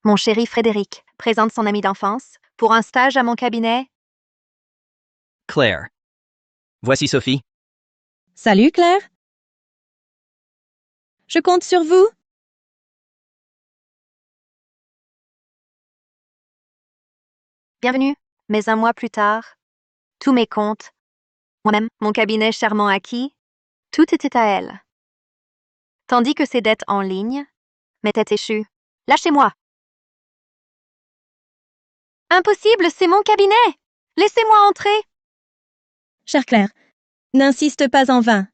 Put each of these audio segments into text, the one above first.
Mon chéri Frédéric présente son ami d'enfance pour un stage à mon cabinet. Claire. Voici Sophie. Salut Claire. Je compte sur vous. Bienvenue, mais un mois plus tard, tous mes comptes, moi-même, mon cabinet charmant acquis, tout était à elle. Tandis que ses dettes en ligne m'étaient échues. Lâchez-moi! Impossible, c'est mon cabinet! Laissez-moi entrer! Chère Claire, n'insiste pas en vain.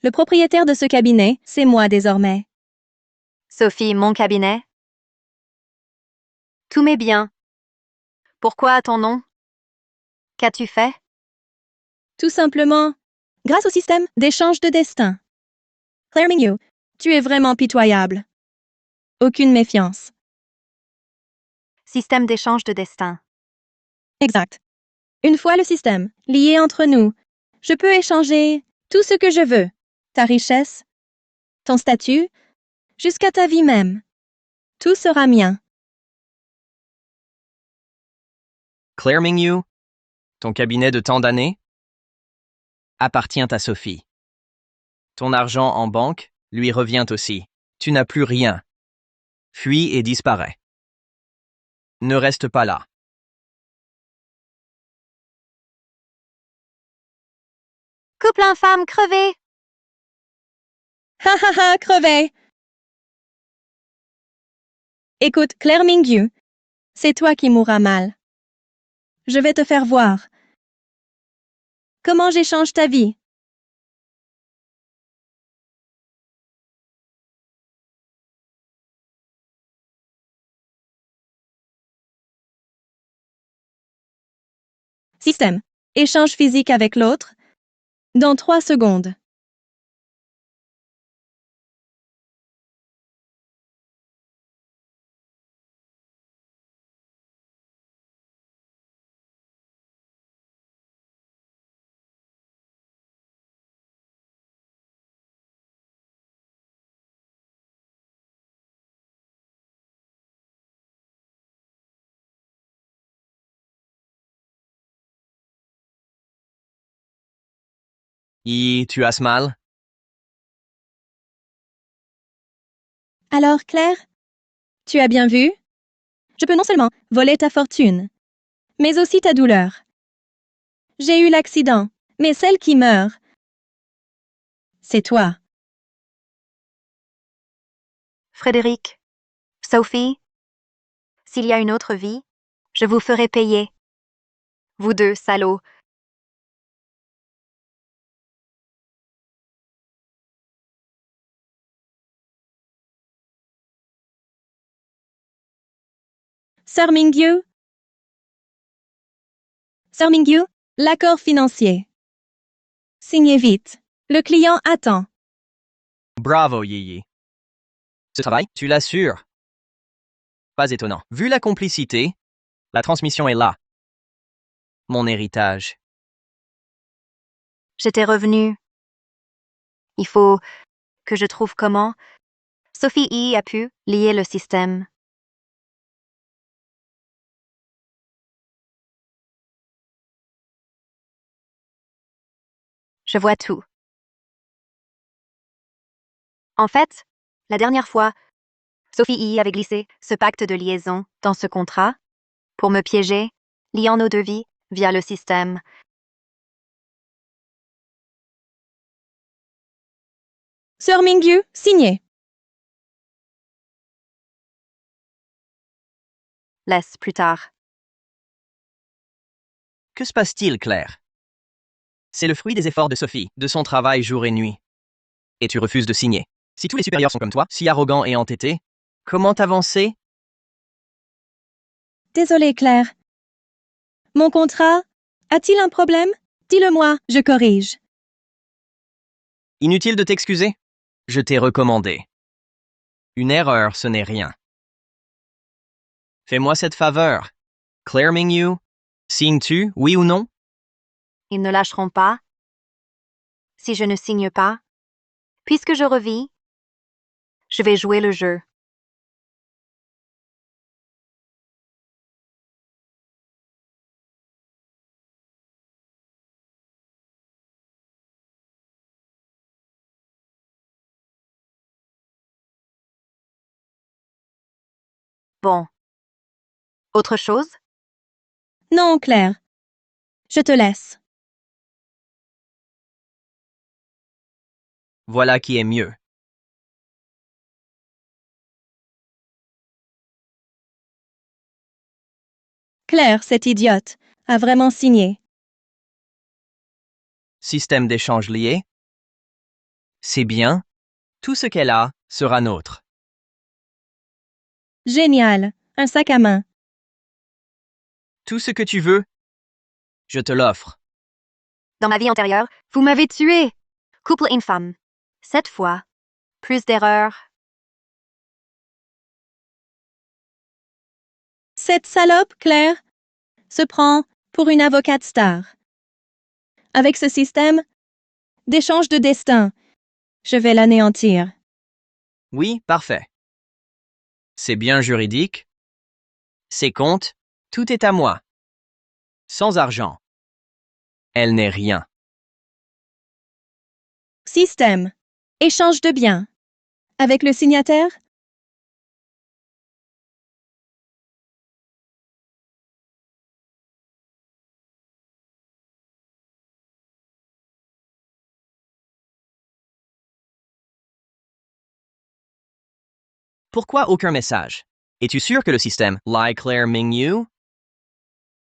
Le propriétaire de ce cabinet, c'est moi désormais. Sophie, mon cabinet. Tous mes biens. Pourquoi à ton nom? Qu'as-tu fait? Tout simplement, grâce au système d'échange de destin. Claire Mignoux, tu es vraiment pitoyable. Aucune méfiance. Système d'échange de destin. Exact. Une fois le système lié entre nous, je peux échanger tout ce que je veux. Ta richesse, ton statut, jusqu'à ta vie même. Tout sera mien. Claire Mingyu, ton cabinet de tant d'années, appartient à Sophie. Ton argent en banque lui revient aussi. Tu n'as plus rien. Fuis et disparais. Ne reste pas là. Couple infâme crevé! Ha ha ha, crevé! Écoute, Claire Mingyu, c'est toi qui mourras mal. Je vais te faire voir. Comment j'échange ta vie? Système. Échange physique avec l'autre. Dans 3 secondes. Tu as mal? Alors, Claire, tu as bien vu? Je peux non seulement voler ta fortune, mais aussi ta douleur. J'ai eu l'accident, mais celle qui meurt, c'est toi. Frédéric, Sophie, s'il y a une autre vie, je vous ferai payer. Vous deux, salauds. Sœur Mingyu? Sœur Mingyu, l'accord financier. Signez vite. Le client attend. Bravo, Yi. Ce travail, tu l'assures. Pas étonnant. Vu la complicité, la transmission est là. Mon héritage. J'étais revenue. Il faut que je trouve comment Sophie y a pu lier le système. Je vois tout. En fait, la dernière fois, Sophie y avait glissé ce pacte de liaison dans ce contrat pour me piéger, liant nos devis via le système. Sœur Mingyu, signez. Laisse plus tard. Que se passe-t-il, Claire? C'est le fruit des efforts de Sophie, de son travail jour et nuit. Et tu refuses de signer. Si tous les supérieurs sont comme toi, si arrogants et entêtés, comment avancer? Désolée, Claire. Mon contrat, a-t-il un problème? Dis-le-moi, je corrige. Inutile de t'excuser. Je t'ai recommandé. Une erreur, ce n'est rien. Fais-moi cette faveur. Claire Mingyu, signes-tu, oui ou non? Ils ne lâcheront pas. Si je ne signe pas, puisque je revis, je vais jouer le jeu. Bon. Autre chose? Non, Claire. Je te laisse. Voilà qui est mieux. Claire, cette idiote, a vraiment signé. Système d'échange lié. C'est bien. Tout ce qu'elle a sera nôtre. Génial. Un sac à main. Tout ce que tu veux, je te l'offre. Dans ma vie antérieure, vous m'avez tué. Couple infâme. Cette fois, plus d'erreurs. Cette salope, Claire, se prend pour une avocate star. Avec ce système d'échange de destin, je vais l'anéantir. Oui, parfait. C'est bien juridique. Ses comptes, tout est à moi. Sans argent. Elle n'est rien. Système. Échange de biens. Avec le signataire? Pourquoi aucun message? Es-tu sûr que le système Lai Claire Mingyu?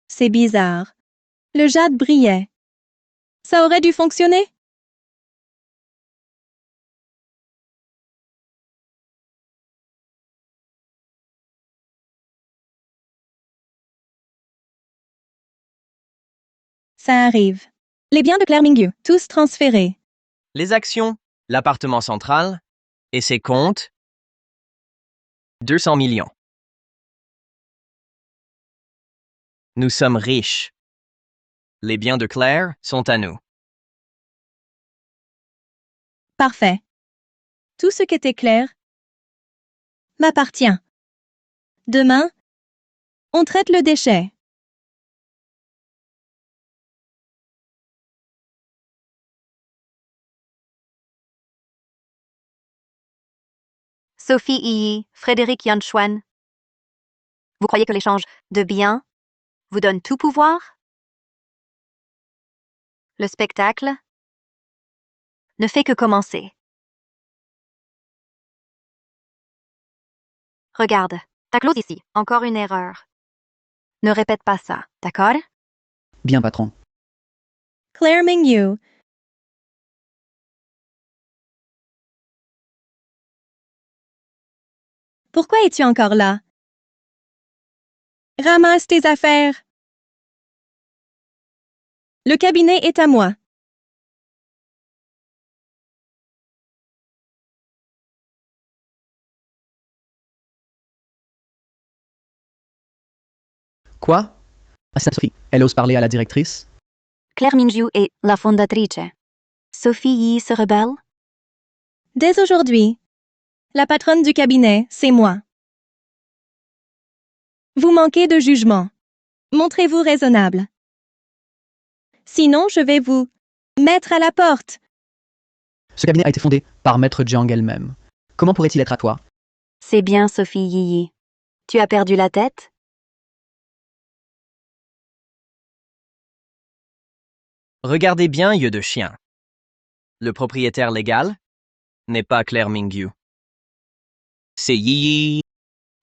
C'est bizarre. Le jade brillait. Ça aurait dû fonctionner? Ça arrive. Les biens de Claire Mingyu, tous transférés. Les actions, l'appartement central et ses comptes, 200 millions. Nous sommes riches. Les biens de Claire sont à nous. Parfait. Tout ce qui était clair m'appartient. Demain, on traite le déchet. Sophie Yi, Frédéric Yanchuan. Vous croyez que l'échange de biens vous donne tout pouvoir? Le spectacle ne fait que commencer. Regarde, ta clause ici, encore une erreur. Ne répète pas ça, d'accord? Bien, patron. Claire Mingyu. Pourquoi es-tu encore là? Ramasse tes affaires. Le cabinet est à moi. Quoi? Ah, c'est Sophie. Elle ose parler à la directrice? Claire Mingyu est la fondatrice. Sophie Yi se rebelle? Dès aujourd'hui, la patronne du cabinet, c'est moi. Vous manquez de jugement. Montrez-vous raisonnable. Sinon, je vais vous mettre à la porte. Ce cabinet a été fondé par Maître Jiang elle-même. Comment pourrait-il être à toi? C'est bien, Sophie Yi. Tu as perdu la tête? Regardez bien, yeux de chien. Le propriétaire légal n'est pas Claire Mingyu. C'est Yi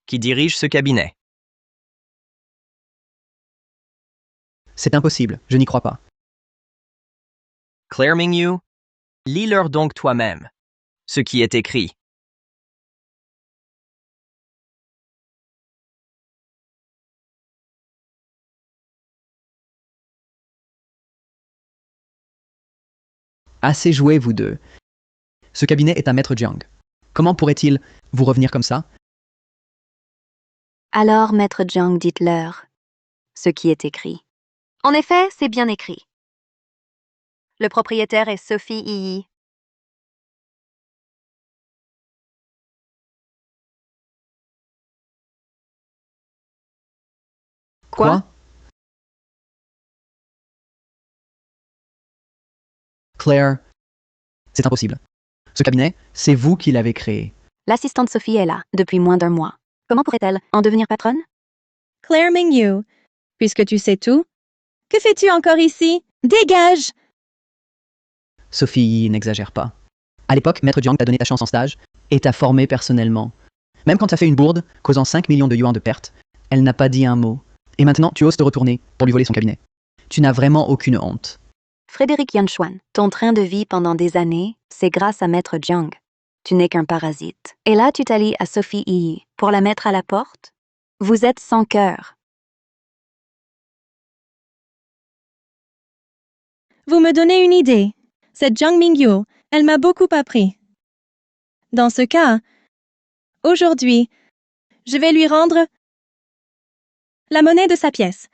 qui dirige ce cabinet. C'est impossible, je n'y crois pas. Claire Mingyu, lis-leur donc toi-même ce qui est écrit. Assez joué, vous deux. Ce cabinet est à Maître Jiang. Comment pourrait-il vous revenir comme ça? Alors, Maître Jiang, dites-leur ce qui est écrit. En effet, c'est bien écrit. Le propriétaire est Sophie Yi. Quoi? Claire, c'est impossible. Ce cabinet, c'est vous qui l'avez créé. L'assistante Sophie est là depuis moins d'un mois. Comment pourrait-elle en devenir patronne? Claire Mingyu, puisque tu sais tout, que fais-tu encore ici? Dégage! Sophie n'exagère pas. À l'époque, Maître Jiang t'a donné ta chance en stage et t'a formé personnellement. Même quand t'as fait une bourde, causant 5 millions de yuan de pertes, elle n'a pas dit un mot. Et maintenant, tu oses te retourner pour lui voler son cabinet. Tu n'as vraiment aucune honte. Frédéric Yanchuan, ton train de vie pendant des années, c'est grâce à Maître Jiang. Tu n'es qu'un parasite. Et là, tu t'allies à Sophie Yi pour la mettre à la porte? Vous êtes sans cœur. Vous me donnez une idée. Cette Jiang Mingyu, elle m'a beaucoup appris. Dans ce cas, aujourd'hui, je vais lui rendre la monnaie de sa pièce.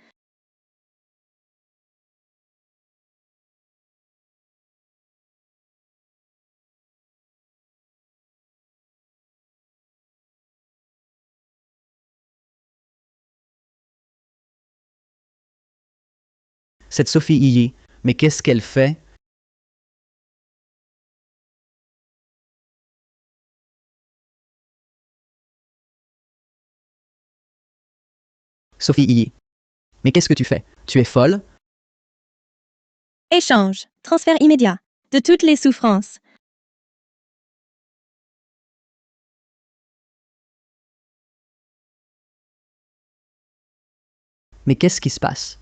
Cette Sophie Yi, mais qu'est-ce qu'elle fait? Sophie Yi. Mais qu'est-ce que tu fais? Tu es folle? Échange, transfert immédiat, de toutes les souffrances. Mais qu'est-ce qui se passe?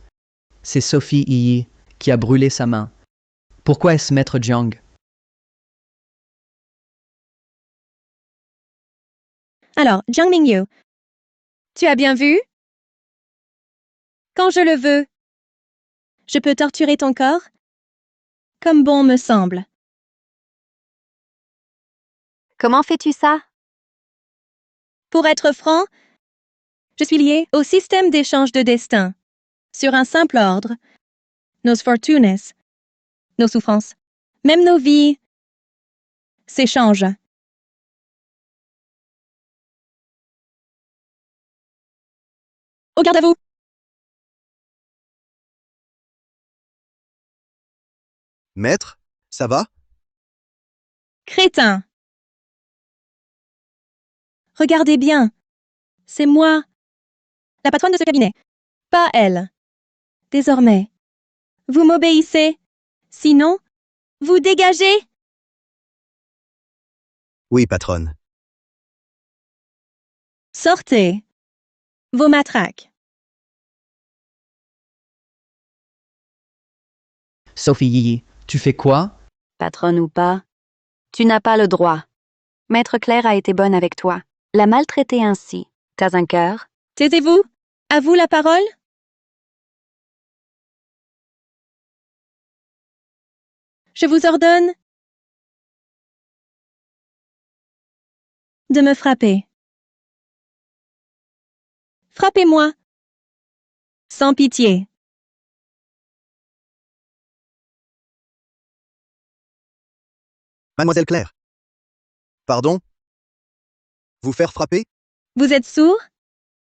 C'est Sophie Yi qui a brûlé sa main. Pourquoi est-ce Maître Jiang? Alors, Jiang Mingyu, tu as bien vu? Quand je le veux, je peux torturer ton corps comme bon me semble. Comment fais-tu ça? Pour être franc, je suis lié au système d'échange de destin. Sur un simple ordre, nos fortunes, nos souffrances, même nos vies s'échangent. Au garde à vous! Maître, ça va? Crétin! Regardez bien, c'est moi, la patronne de ce cabinet, pas elle. Désormais, vous m'obéissez, sinon, vous dégagez! Oui, patronne. Sortez vos matraques. Sophie Yi, tu fais quoi? Patronne ou pas, tu n'as pas le droit. Maître Claire a été bonne avec toi. La maltraiter ainsi. T'as un cœur? Taisez-vous, à vous la parole. Je vous ordonne de me frapper. Frappez-moi, sans pitié. Mademoiselle Claire. Pardon? Vous faire frapper? Vous êtes sourd?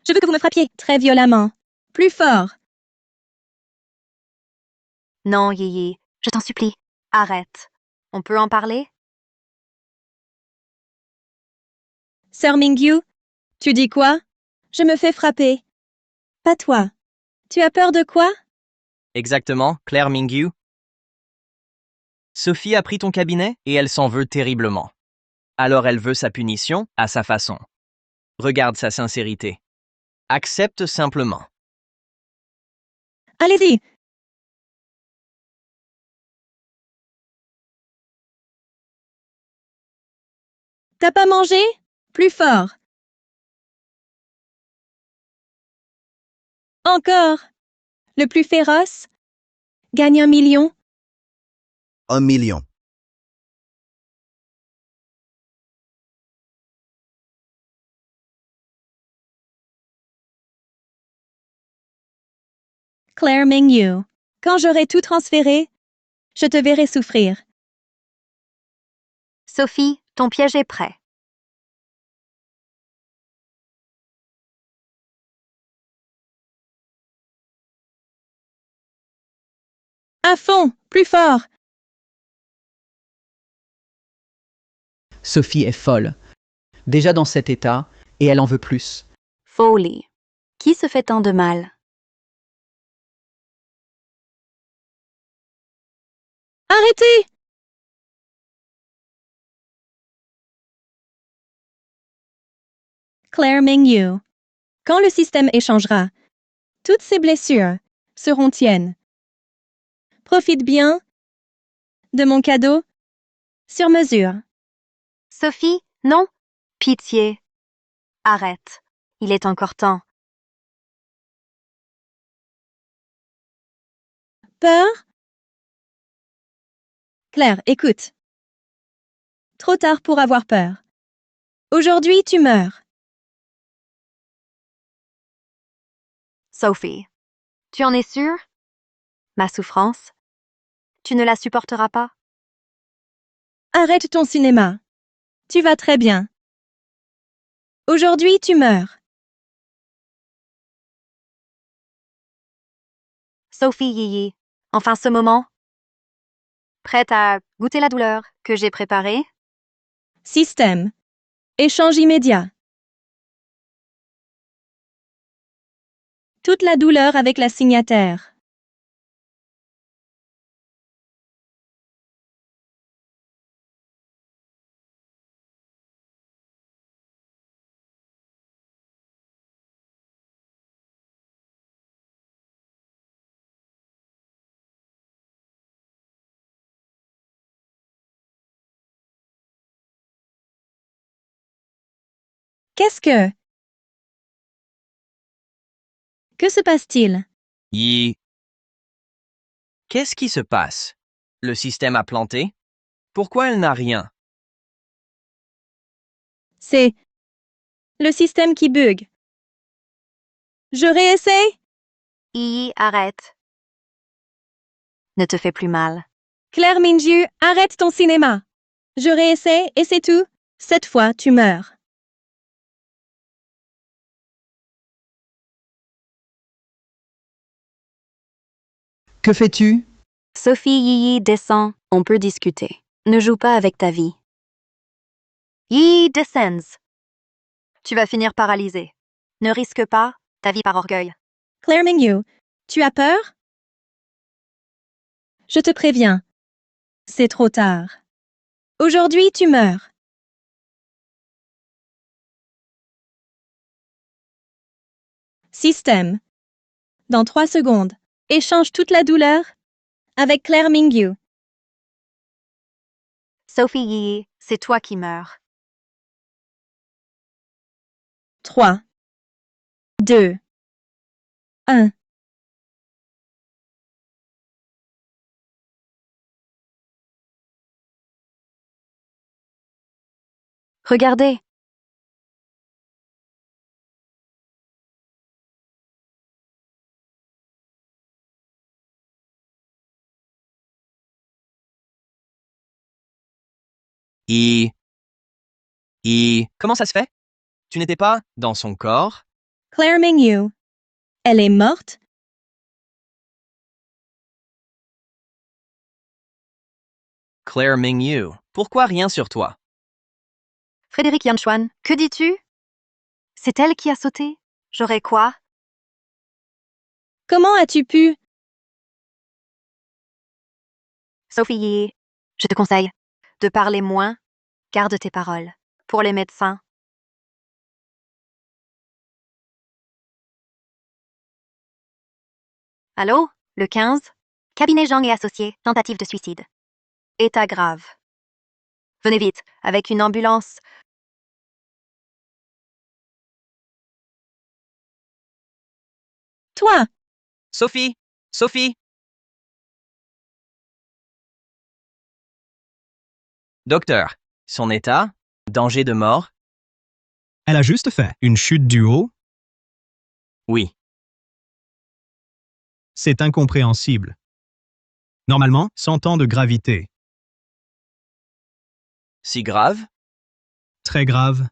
Je veux que vous me frappiez très violemment. Plus fort. Non, Yi, je t'en supplie. Arrête. On peut en parler? Sœur Mingyu, tu dis quoi? Je me fais frapper. Pas toi. Tu as peur de quoi? Exactement, Claire Mingyu. Sophie a pris ton cabinet et elle s'en veut terriblement. Alors elle veut sa punition à sa façon. Regarde sa sincérité. Accepte simplement. Allez-y. T'as pas mangé? Plus fort. Encore. Le plus féroce gagne 1 million. 1 million. Claire Mingyu. Quand j'aurai tout transféré, je te verrai souffrir. Sophie, ton piège est prêt. À fond, plus fort. Sophie est folle. Déjà dans cet état, et elle en veut plus. Folie. Qui se fait tant de mal? Arrêtez! Claire Mingyu. Quand le système échangera, toutes ces blessures seront tiennes. Profite bien de mon cadeau sur mesure. Sophie, non. Pitié. Arrête. Il est encore temps. Peur? Claire, écoute. Trop tard pour avoir peur. Aujourd'hui, tu meurs. Sophie. Tu en es sûre? Ma souffrance? Tu ne la supporteras pas? Arrête ton cinéma. Tu vas très bien. Aujourd'hui, tu meurs. Sophie Yiyi. Enfin ce moment? Prête à goûter la douleur que j'ai préparée? Système. Échange immédiat. Toute la douleur avec la signataire. Qu'est-ce que... Que se passe-t-il? Yi. Qu'est-ce qui se passe? Le système a planté? Pourquoi elle n'a rien? C'est... le système qui bug. Je réessaye? Yiyi, arrête. Ne te fais plus mal. Claire Mingyu, arrête ton cinéma. Je réessaye et c'est tout. Cette fois, tu meurs. Que fais-tu? Sophie Yiyi, descends, on peut discuter. Ne joue pas avec ta vie. Yiyi, descends. Tu vas finir paralysée. Ne risque pas ta vie par orgueil. Claire Mingyu, tu as peur? Je te préviens. C'est trop tard. Aujourd'hui, tu meurs. Système. Dans 3 secondes, échange toute la douleur avec Claire Mingyu. Sophie Yiyi, c'est toi qui meurs. 3, 2, 1. Regardez. Yi. Comment ça se fait? Tu n'étais pas dans son corps? Claire Mingyu. Elle est morte? Claire Mingyu. Pourquoi rien sur toi? Frédéric Yanchuan, que dis-tu? C'est elle qui a sauté? J'aurais quoi? Comment as-tu pu? Sophie Yiyi, je te conseille de parler moins. Garde tes paroles. Pour les médecins. Allô? Le 15? Cabinet Zhang et associés, tentative de suicide. État grave. Venez vite, avec une ambulance. Toi! Sophie! Sophie! Docteur, son état? Danger de mort? Elle a juste fait une chute du haut. Oui. C'est incompréhensible. Normalement, 100 ans de gravité. Si grave? Très grave.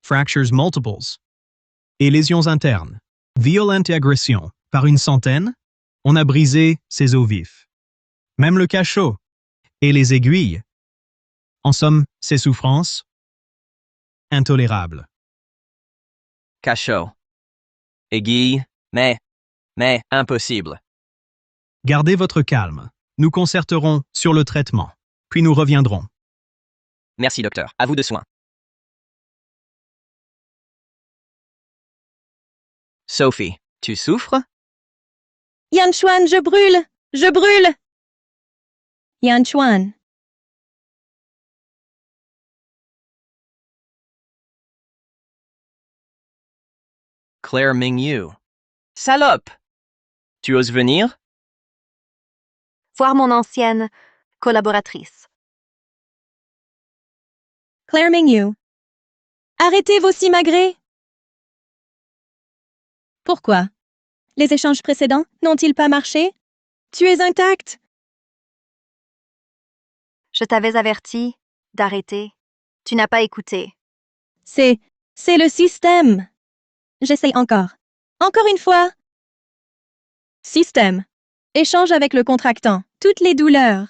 Fractures multiples. Et lésions internes. Violente agression. Par une centaine, on a brisé ses os vifs. Même le cachot. Et les aiguilles. En somme, ses souffrances? Intolérables. cachot. Aiguille, mais impossible. Gardez votre calme. Nous concerterons sur le traitement, puis nous reviendrons. Merci, docteur. À vous de soins. Sophie, tu souffres? Yan Chuan, je brûle! Je brûle! Yan Chuan. Claire Mingyu. Salope! Tu oses venir? Voir mon ancienne collaboratrice. Claire Mingyu. Arrêtez vos simagrées! Pourquoi? Les échanges précédents n'ont-ils pas marché? Tu es intacte! Je t'avais averti d'arrêter. Tu n'as pas écouté. C'est le système. J'essaye encore. Encore une fois. Système. Échange avec le contractant. Toutes les douleurs.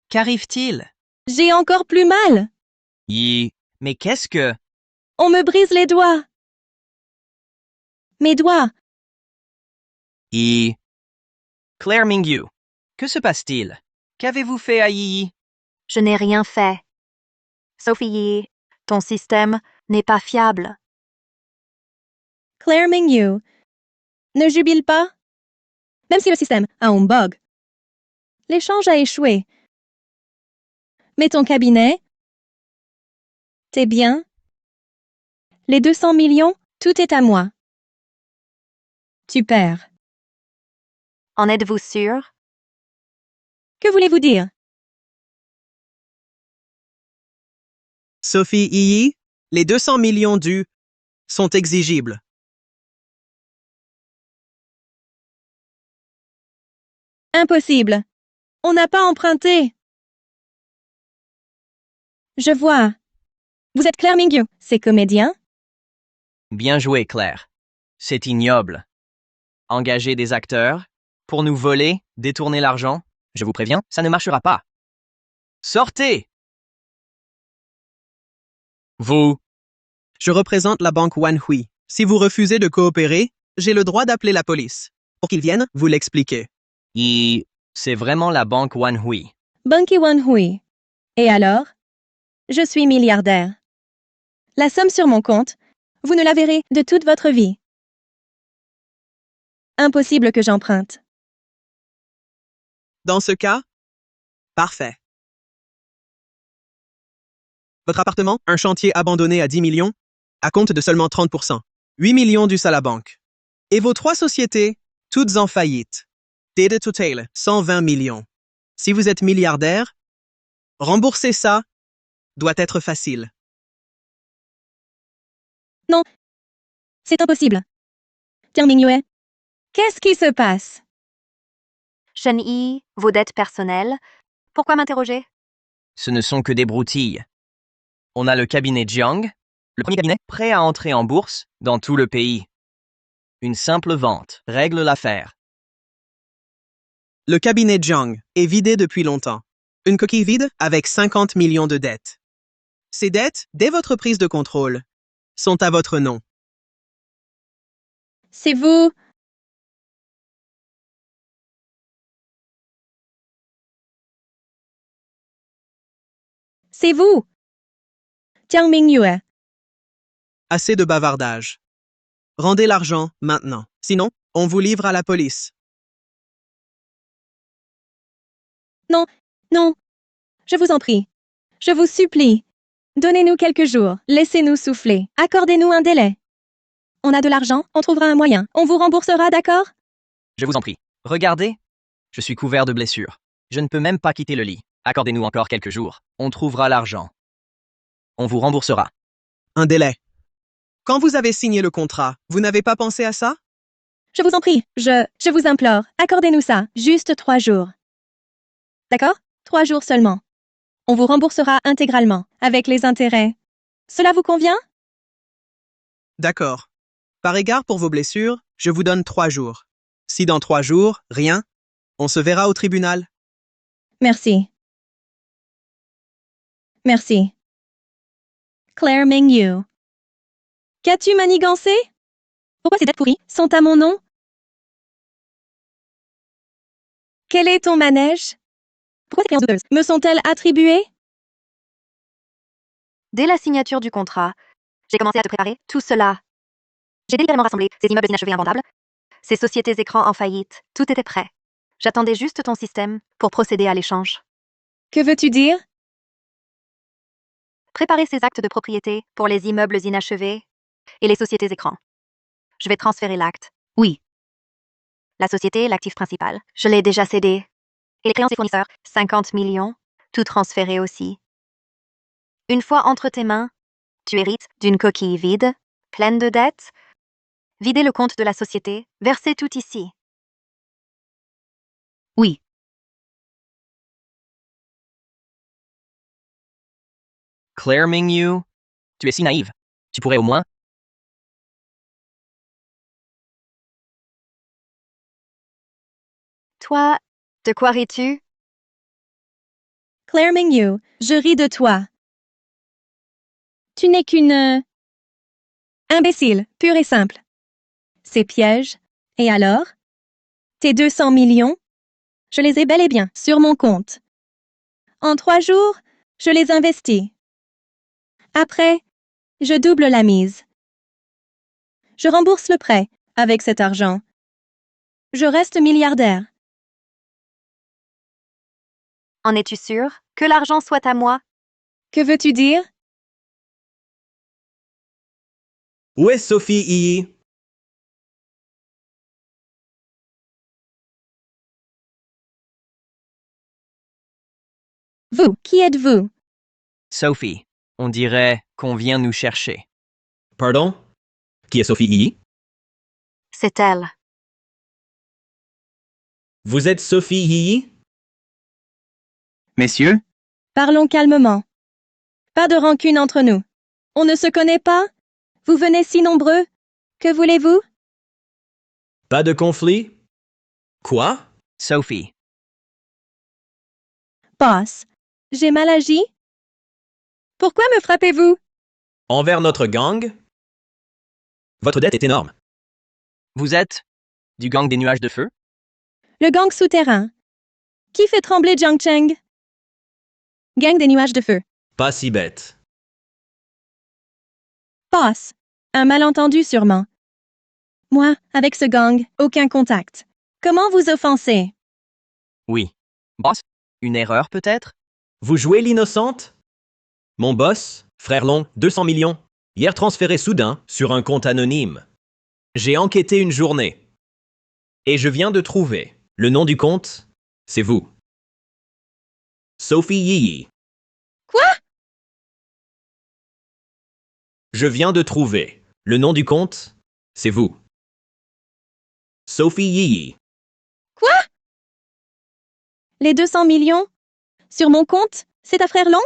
Qu'arrive-t-il? J'ai encore plus mal. Mais qu'est-ce que... On me brise les doigts. Mes doigts. Claire Mingyu, que se passe-t-il? Qu'avez-vous fait à Yi? Je n'ai rien fait. Sophie, ton système n'est pas fiable. Claire Mingyu. Ne jubile pas. Même si le système a un bug. L'échange a échoué. Mais ton cabinet? T'es bien? Les 200 millions, tout est à moi. Tu perds. En êtes-vous sûr? Que voulez-vous dire? Sophie Yi, les 200 millions dus sont exigibles. Impossible. On n'a pas emprunté. Je vois. Vous êtes Claire Mingyu, c'est comédien? Bien joué, Claire. C'est ignoble. Engager des acteurs pour nous voler, détourner l'argent, je vous préviens, ça ne marchera pas. Sortez! Vous, Je représente la banque Wanhui. Si vous refusez de coopérer, j'ai le droit d'appeler la police. Pour qu'ils viennent vous l'expliquer. c'est vraiment la banque Wanhui. Bunky Wanhui. Et alors? Je suis milliardaire. La somme sur mon compte, vous ne la verrez de toute votre vie. Impossible que j'emprunte. Dans ce cas, parfait. Votre appartement, un chantier abandonné à 10 millions, à compte de seulement 30%. 8 millions dus à la banque. Et vos 3 sociétés, toutes en faillite. Data total, 120 millions. Si vous êtes milliardaire, rembourser ça doit être facile. Non. C'est impossible. Tiens, Mingyue. Qu'est-ce qui se passe? Shen Yi, vos dettes personnelles. Pourquoi m'interroger? Ce ne sont que des broutilles. On a le cabinet Jiang, le premier cabinet prêt à entrer en bourse dans tout le pays. Une simple vente règle l'affaire. Le cabinet Jiang est vidé depuis longtemps. Une coquille vide avec 50 millions de dettes. Ces dettes, dès votre prise de contrôle, sont à votre nom. C'est vous. C'est vous. Tiang Mingyue. Assez de bavardage. Rendez l'argent maintenant. Sinon, on vous livre à la police. Non, non. Je vous en prie. Je vous supplie. Donnez-nous quelques jours. Laissez-nous souffler. Accordez-nous un délai. On a de l'argent, on trouvera un moyen. On vous remboursera, d'accord? Je vous en prie. Regardez. Je suis couvert de blessures. Je ne peux même pas quitter le lit. Accordez-nous encore quelques jours. On trouvera l'argent. On vous remboursera. Un délai. Quand vous avez signé le contrat, vous n'avez pas pensé à ça? Je vous en prie. Je vous implore. Accordez-nous ça. Juste 3 jours. D'accord? 3 jours seulement. On vous remboursera intégralement, avec les intérêts. Cela vous convient? D'accord. Par égard pour vos blessures, je vous donne 3 jours. Si dans 3 jours, rien, on se verra au tribunal. Merci. Merci. Claire Mingyu. Qu'as-tu manigancé? Pourquoi ces dettes pourries sont à mon nom? Quel est ton manège? Pourquoi ces créances douteuses me sont-elles attribuées? Dès la signature du contrat, j'ai commencé à te préparer tout cela. J'ai délibérément rassemblé ces immeubles inachevés invendables, ces sociétés écrans en faillite, tout était prêt. J'attendais juste ton système pour procéder à l'échange. Que veux-tu dire? Préparer ces actes de propriété pour les immeubles inachevés et les sociétés écrans. Je vais transférer l'acte. Oui. La société, l'actif principal, je l'ai déjà cédé. Et les créances des fournisseurs, 50 millions, tout transféré aussi. Une fois entre tes mains, tu hérites d'une coquille vide, pleine de dettes. Vider le compte de la société, verser tout ici. Oui. Claire Mingyu, tu es si naïve. Tu pourrais au moins... Toi, de quoi ris-tu? Claire Mingyu, je ris de toi. Tu n'es qu'une imbécile, pure et simple. Ces pièges. Et alors? Tes 200 millions? Je les ai bel et bien sur mon compte. En 3 jours, je les investis. Après, je double la mise. Je rembourse le prêt avec cet argent. Je reste milliardaire. En es-tu sûr que l'argent soit à moi? Que veux-tu dire? Où est Sophie Yi? Vous, qui êtes-vous? Sophie, on dirait qu'on vient nous chercher. Pardon? Qui est Sophie Yi? C'est elle. Vous êtes Sophie Yi? Messieurs, Parlons calmement. Pas de rancune entre nous. On ne se connaît pas? Vous venez si nombreux? Que voulez-vous? Pas de conflit? Quoi? Sophie, Boss, j'ai mal agi? Pourquoi me frappez-vous? Envers notre gang? Votre dette est énorme. vous êtes du gang des nuages de feu? Le gang souterrain. Qui fait trembler Jiangcheng? Gang des nuages de feu. Pas si bête. Boss, un malentendu sûrement. Moi, avec ce gang, aucun contact. Comment vous offensez? Oui. Boss, une erreur peut-être? Vous jouez l'innocente? Mon boss, frère Long, 200 millions, hier transféré soudain sur un compte anonyme. J'ai enquêté une journée. Et je viens de trouver. Le nom du compte, c'est vous. Sophie Yi. Quoi? Je viens de trouver. Le nom du compte, c'est vous. Sophie Yi. Quoi? Les 200 millions? Sur mon compte? C'est ta frère Long?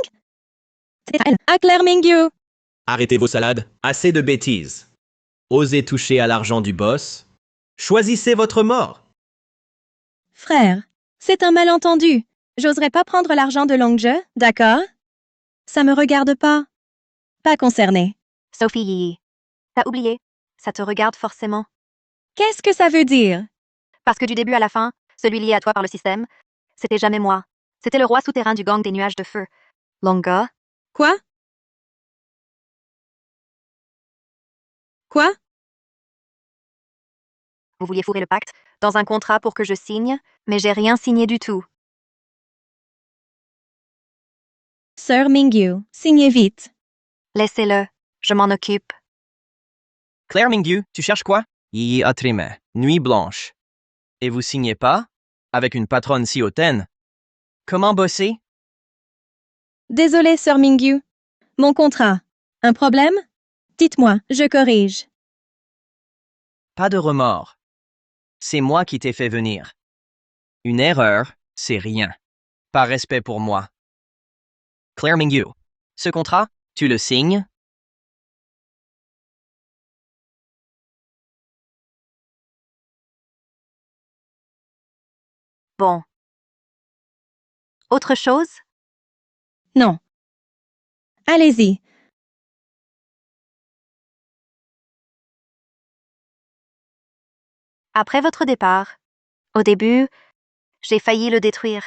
C'est à elle. À Claire Mingyu. Arrêtez vos salades. Assez de bêtises. Osez toucher à l'argent du boss. Choisissez votre mort. Frère, c'est un malentendu. J'oserais pas prendre l'argent de Longje, d'accord? Ça me regarde pas. Pas concerné. Sophie Yi. T'as oublié. Ça te regarde forcément. Qu'est-ce que ça veut dire? Parce que du début à la fin, celui lié à toi par le système, c'était jamais moi. C'était le roi souterrain du gang des nuages de feu. Longa. Quoi? Quoi? Vous vouliez fourrer le pacte dans un contrat pour que je signe, mais j'ai rien signé du tout. Sir Mingyu, signez vite. Laissez-le. Je m'en occupe. Claire Mingyu, tu cherches quoi? Yi Atrime, nuit blanche. Et vous signez pas? Avec une patronne si hautaine? Comment bosser? Désolé, Sir Mingyu. Mon contrat. Un problème? Dites-moi, je corrige. Pas de remords. C'est moi qui t'ai fait venir. Une erreur, c'est rien. Par respect pour moi. Claire Mingyu, ce contrat, tu le signes? Bon. Autre chose? Non. Allez-y. Après votre départ, au début, j'ai failli le détruire.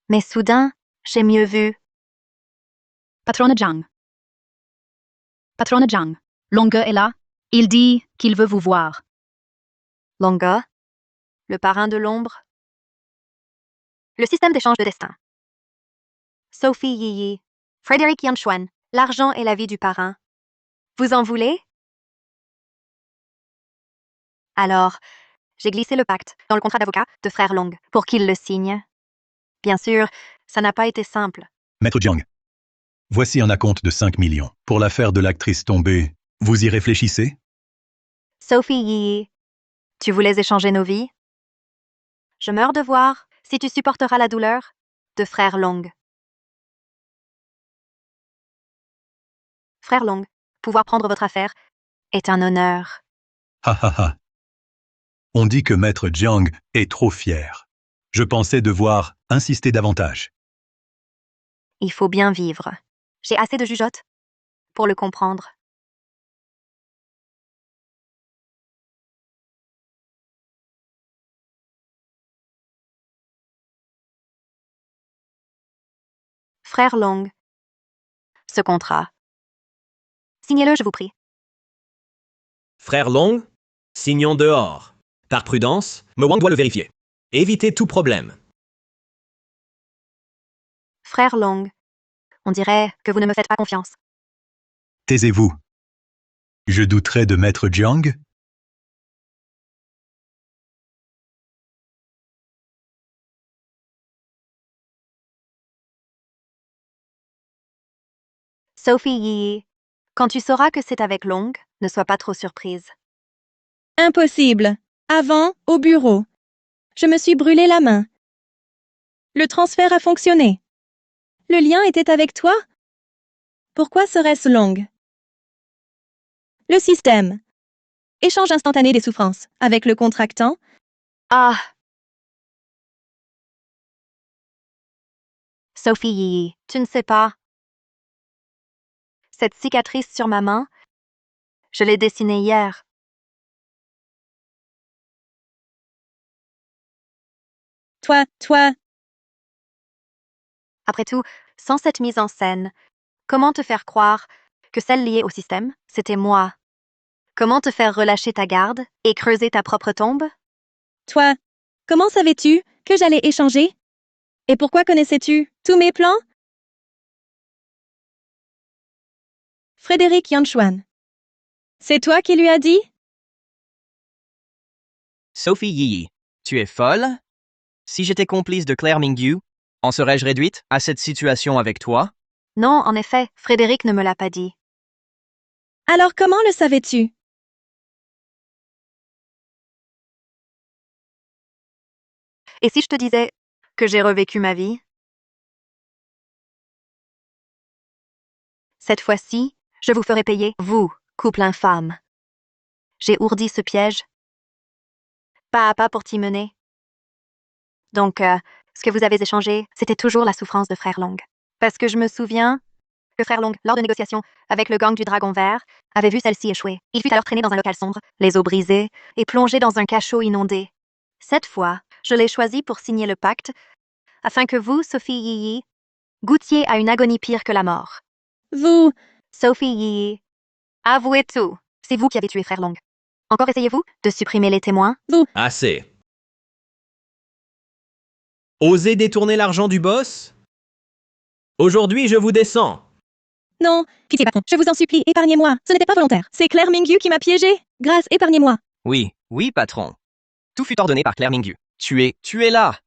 Mais soudain, j'ai mieux vu. Patronne Zhang. Patronne Zhang. Longue est là. Il dit qu'il veut vous voir. Longa, le parrain de l'ombre. Le système d'échange de destin. Sophie Yiyi, Frédéric Yanchuan, l'argent et la vie du parrain. Vous en voulez? Alors, j'ai glissé le pacte dans le contrat d'avocat de Frère Long pour qu'il le signe. Bien sûr, ça n'a pas été simple. Maître Jiang. Voici un acompte de 5 millions. Pour l'affaire de l'actrice tombée, vous y réfléchissez? Sophie Yiyi, tu voulais échanger nos vies? Je meurs de voir si tu supporteras la douleur de Frère Long. Frère Long, pouvoir prendre votre affaire est un honneur. Ha ha ha. On dit que Maître Jiang est trop fier. Je pensais devoir insister davantage. Il faut bien vivre. J'ai assez de jugeote pour le comprendre. Frère Long, ce contrat. Signez-le, je vous prie. Frère Long, signons dehors. Par prudence, Me Wang doit le vérifier. Évitez tout problème. Frère Long, on dirait que vous ne me faites pas confiance. Taisez-vous. Je douterais de Maître Jiang? Sophie Yiyi, quand tu sauras que c'est avec Long, ne sois pas trop surprise. Impossible. Avant, au bureau. Je me suis brûlé la main. Le transfert a fonctionné. Le lien était avec toi? Pourquoi serait-ce Long? Le système. Échange instantané des souffrances avec le contractant. Ah! Sophie Yiyi, tu ne sais pas. Cette cicatrice sur ma main, je l'ai dessinée hier. Toi. Après tout, sans cette mise en scène, comment te faire croire que celle liée au système, c'était moi? Comment te faire relâcher ta garde et creuser ta propre tombe? Toi. Comment savais-tu que j'allais échanger? Et pourquoi connaissais-tu tous mes plans? Frédéric Yanchuan. C'est toi qui lui as dit? Sophie Yiyi, tu es folle? Si j'étais complice de Claire Mingyu, en serais-je réduite à cette situation avec toi? Non, en effet, Frédéric ne me l'a pas dit. Alors comment le savais-tu? Et si je te disais que j'ai revécu ma vie? Cette fois-ci, je vous ferai payer, vous, couple infâme. J'ai ourdi ce piège, pas à pas pour t'y mener. Donc, ce que vous avez échangé, c'était toujours la souffrance de Frère Long. Parce que je me souviens que Frère Long, lors de négociations avec le gang du Dragon Vert, avait vu celle-ci échouer. Il fut alors traîné dans un local sombre, les os brisés, et plongé dans un cachot inondé. Cette fois, je l'ai choisi pour signer le pacte, afin que vous, Sophie Yiyi, goûtiez à une agonie pire que la mort. Vous. Sophie Yiyi, avouez tout, c'est vous qui avez tué Frère Long. Encore essayez-vous de supprimer les témoins? Assez. Osez détourner l'argent du boss? Aujourd'hui, je vous descends. Non, pitié patron, je vous en supplie, épargnez-moi. Ce n'était pas volontaire. C'est Claire Mingyu qui m'a piégé. Grâce, épargnez-moi. Oui, patron. Tout fut ordonné par Claire Mingyu. Tu es là.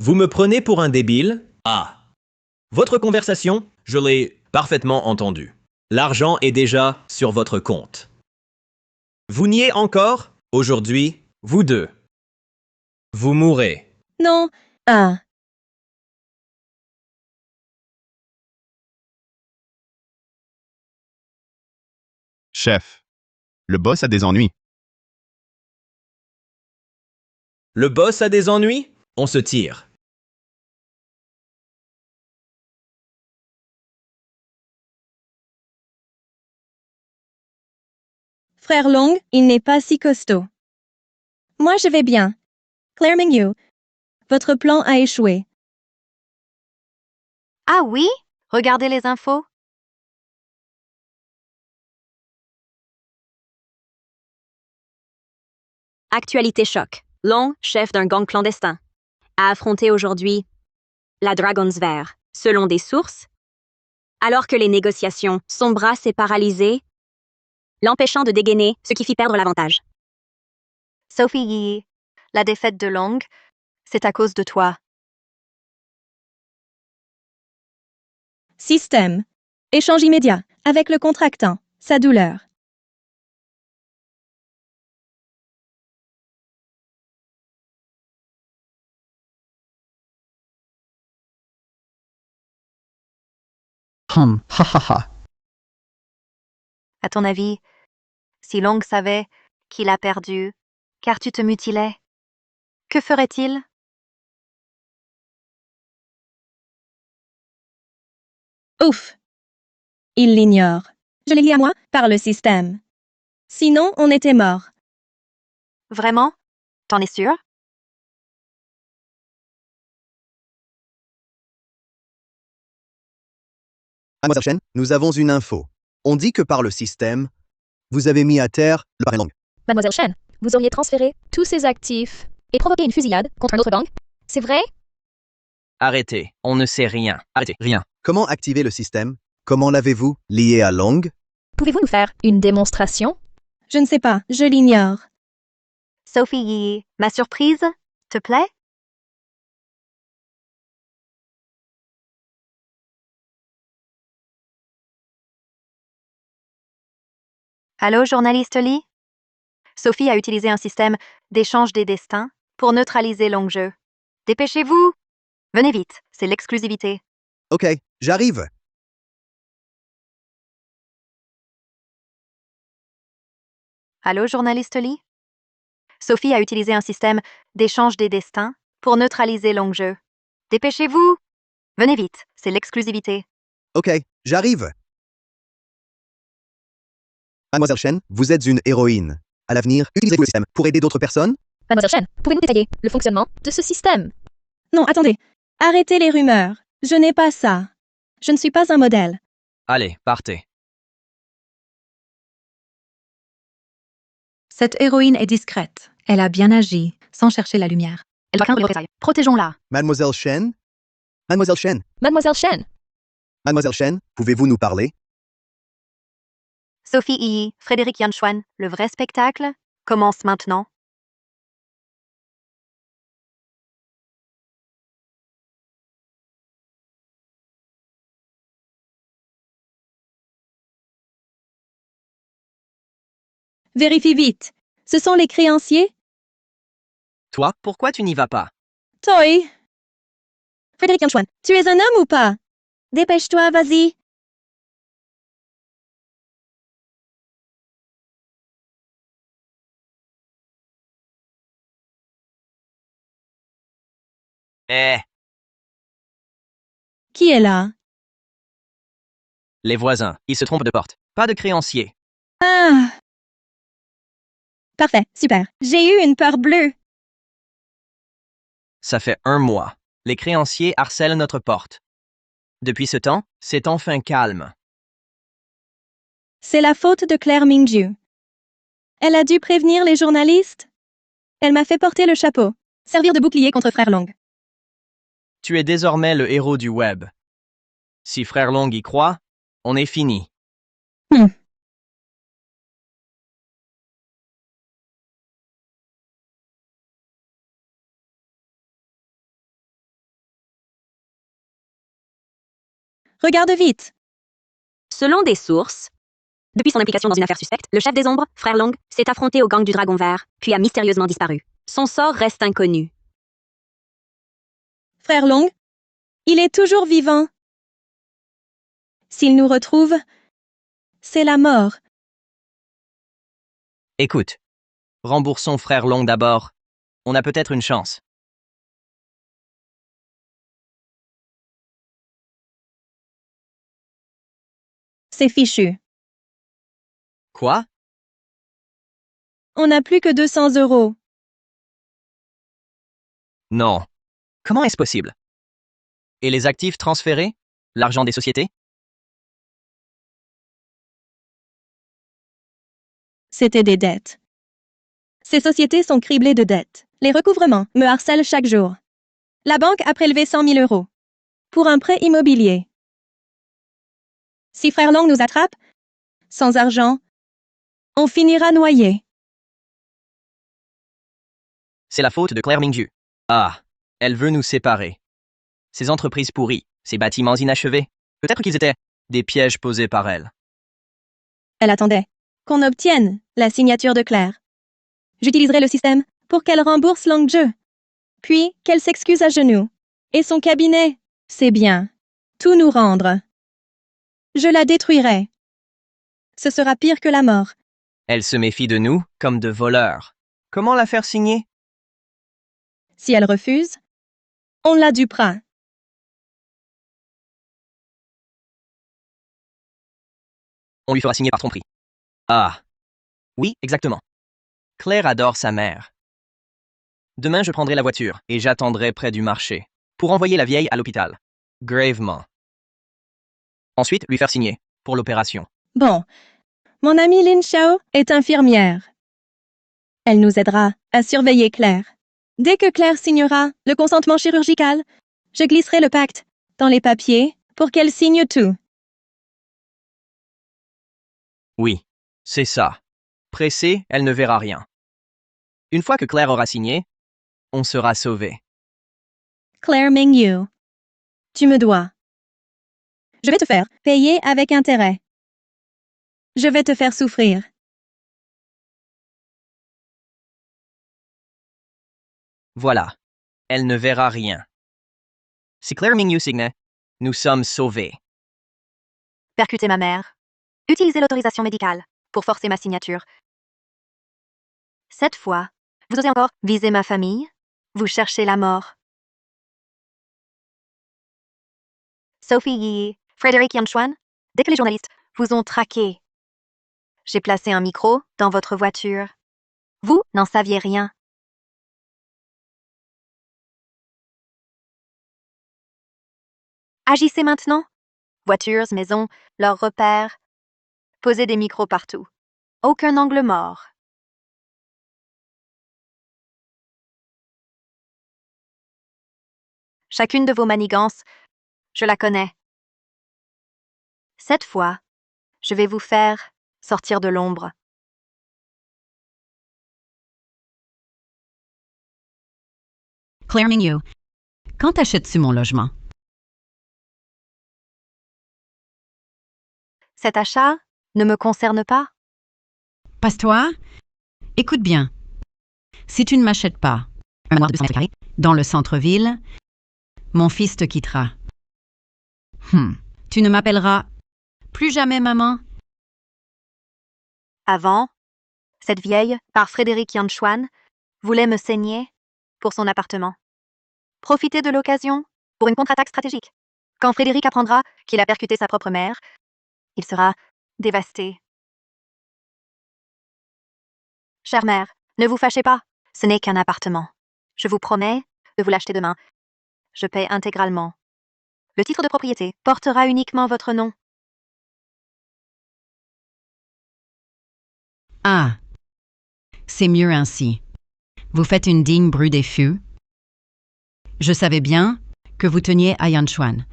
Vous me prenez pour un débile? Ah. Votre conversation, je l'ai parfaitement entendue. L'argent est déjà sur votre compte. Vous niez encore? Aujourd'hui, vous deux. Vous mourrez. Non. Ah. Chef, le boss a des ennuis. Le boss a des ennuis? On se tire. Frère Long, il n'est pas si costaud. Moi, je vais bien. Claire Mingyu, votre plan a échoué. Ah oui? Regardez les infos. Actualité choc. Long, chef d'un gang clandestin, a affronté aujourd'hui la Dragon's Vert, selon des sources, alors que les négociations, son bras s'est paralysé, l'empêchant de dégainer, ce qui fit perdre l'avantage. Sophie Yi, la défaite de Long, c'est à cause de toi. Système. Échange immédiat avec le contractant. Sa douleur. Ha ha ha. À ton avis, si Long savait qu'il a perdu, car tu te mutilais, que ferait-il? Ouf. Il l'ignore. Je l'ai lié à moi par le système. Sinon, on était mort. Vraiment? T'en es sûr? Mademoiselle Chen, nous avons une info. On dit que par le système, vous avez mis à terre le parrain Long. Mademoiselle Chen, vous auriez transféré tous ses actifs et provoqué une fusillade contre un autre gang? C'est vrai? Arrêtez, on ne sait rien. Arrêtez, rien. Comment activer le système? Comment l'avez-vous lié à Long? Pouvez-vous nous faire une démonstration? Je ne sais pas, je l'ignore. Sophie Yi, ma surprise, te plaît? Allô, journaliste Lee? Sophie a utilisé un système d'échange des destins pour neutraliser Longjeu. Dépêchez-vous! Venez vite, c'est l'exclusivité. Ok, j'arrive. Allô, journaliste Lee? Sophie a utilisé un système d'échange des destins pour neutraliser Longjeu. Dépêchez-vous! Venez vite, c'est l'exclusivité. Ok, j'arrive. Mademoiselle Chen, vous êtes une héroïne. À l'avenir, utilisez-vous le système pour aider d'autres personnes? Mademoiselle Chen, pouvez-vous détailler le fonctionnement de ce système? Non, attendez. Arrêtez les rumeurs. Je n'ai pas ça. Je ne suis pas un modèle. Allez, partez. Cette héroïne est discrète. Elle a bien agi, sans chercher la lumière. Elle doit craindre les représailles. Protégeons-la. Mademoiselle Chen? Mademoiselle Chen? Mademoiselle Chen, Mademoiselle Chen, pouvez-vous nous parler? Sophie Yi, Frédéric Yanchuan, le vrai spectacle commence maintenant. Vérifie vite. Ce sont les créanciers? Toi, pourquoi tu n'y vas pas? Toi. Frédéric Yanchuan, tu es un homme ou pas? Dépêche-toi, vas-y. Eh, Qui est là? les voisins, ils se trompent de porte. Pas de créanciers. Ah! Parfait, super. J'ai eu une peur bleue. Ça fait 1 mois. Les créanciers harcèlent notre porte. Depuis ce temps, c'est enfin calme. C'est la faute de Claire Mingju. Elle a dû prévenir les journalistes. Elle m'a fait porter le chapeau. Servir de bouclier contre Frère Long. Tu es désormais le héros du web. Si Frère Long y croit, on est fini. Regarde vite. Selon des sources, depuis son implication dans une affaire suspecte, le chef des ombres, Frère Long, s'est affronté au gang du Dragon Vert, puis a mystérieusement disparu. Son sort reste inconnu. Frère Long, il est toujours vivant. S'il nous retrouve, c'est la mort. Écoute, remboursons Frère Long d'abord. On a peut-être une chance. C'est fichu. Quoi? On n'a plus que 200 €. Non. Comment est-ce possible? Et les actifs transférés? L'argent des sociétés? C'était des dettes. Ces sociétés sont criblées de dettes. Les recouvrements me harcèlent chaque jour. La banque a prélevé 100 000 € pour un prêt immobilier. Si Frère Long nous attrape, sans argent, on finira noyé. C'est la faute de Claire Mingju. Ah, elle veut nous séparer. Ces entreprises pourries, ces bâtiments inachevés, peut-être qu'ils étaient des pièges posés par elle. Elle attendait qu'on obtienne la signature de Claire. J'utiliserai le système pour qu'elle rembourse Longju, puis qu'elle s'excuse à genoux. Et son cabinet, c'est bien, tout nous rendre. Je la détruirai. Ce sera pire que la mort. Elle se méfie de nous comme de voleurs. Comment la faire signer? Si elle refuse, on la dupera. On lui fera signer par tromperie. Ah. Oui, exactement. Claire adore sa mère. Demain, je prendrai la voiture et j'attendrai près du marché pour envoyer la vieille à l'hôpital. Gravement. Ensuite, lui faire signer pour l'opération. Bon, mon amie Lin Xiao est infirmière. Elle nous aidera à surveiller Claire. Dès que Claire signera le consentement chirurgical, je glisserai le pacte dans les papiers pour qu'elle signe tout. Oui, c'est ça. Pressée, elle ne verra rien. Une fois que Claire aura signé, on sera sauvé. Claire Mingyu, tu me dois. Je vais te faire payer avec intérêt. Je vais te faire souffrir. Voilà. Elle ne verra rien. Si Claire Mingyu signe, nous sommes sauvés. Percuter ma mère. Utiliser l'autorisation médicale pour forcer ma signature. Cette fois, vous osez encore viser ma famille? Vous cherchez la mort. Sophie Yi, Frédéric Yanchuan, dès que les journalistes vous ont traqué, j'ai placé un micro dans votre voiture. Vous n'en saviez rien. Agissez maintenant. Voitures, maisons, leurs repères. Posez des micros partout. Aucun angle mort. Chacune de vos manigances, je la connais. Cette fois, je vais vous faire sortir de l'ombre. Claire Mingyu, quand achètes-tu mon logement? Cet achat ne me concerne pas. Passe-toi. Écoute bien. Si tu ne m'achètes pas un manoir de 200 mètres carrés dans le centre-ville, mon fils te quittera. Tu ne m'appelleras plus jamais maman. Avant, cette vieille, par Frédéric Yanchuan, voulait me saigner pour son appartement. Profitez de l'occasion pour une contre-attaque stratégique. Quand Frédéric apprendra qu'il a percuté sa propre mère, il sera dévasté. Chère mère, ne vous fâchez pas, ce n'est qu'un appartement. Je vous promets de vous l'acheter demain. Je paie intégralement. Le titre de propriété portera uniquement votre nom. Ah, c'est mieux ainsi. Vous faites une digne bru des fûts. Je savais bien que vous teniez à Yanchuan.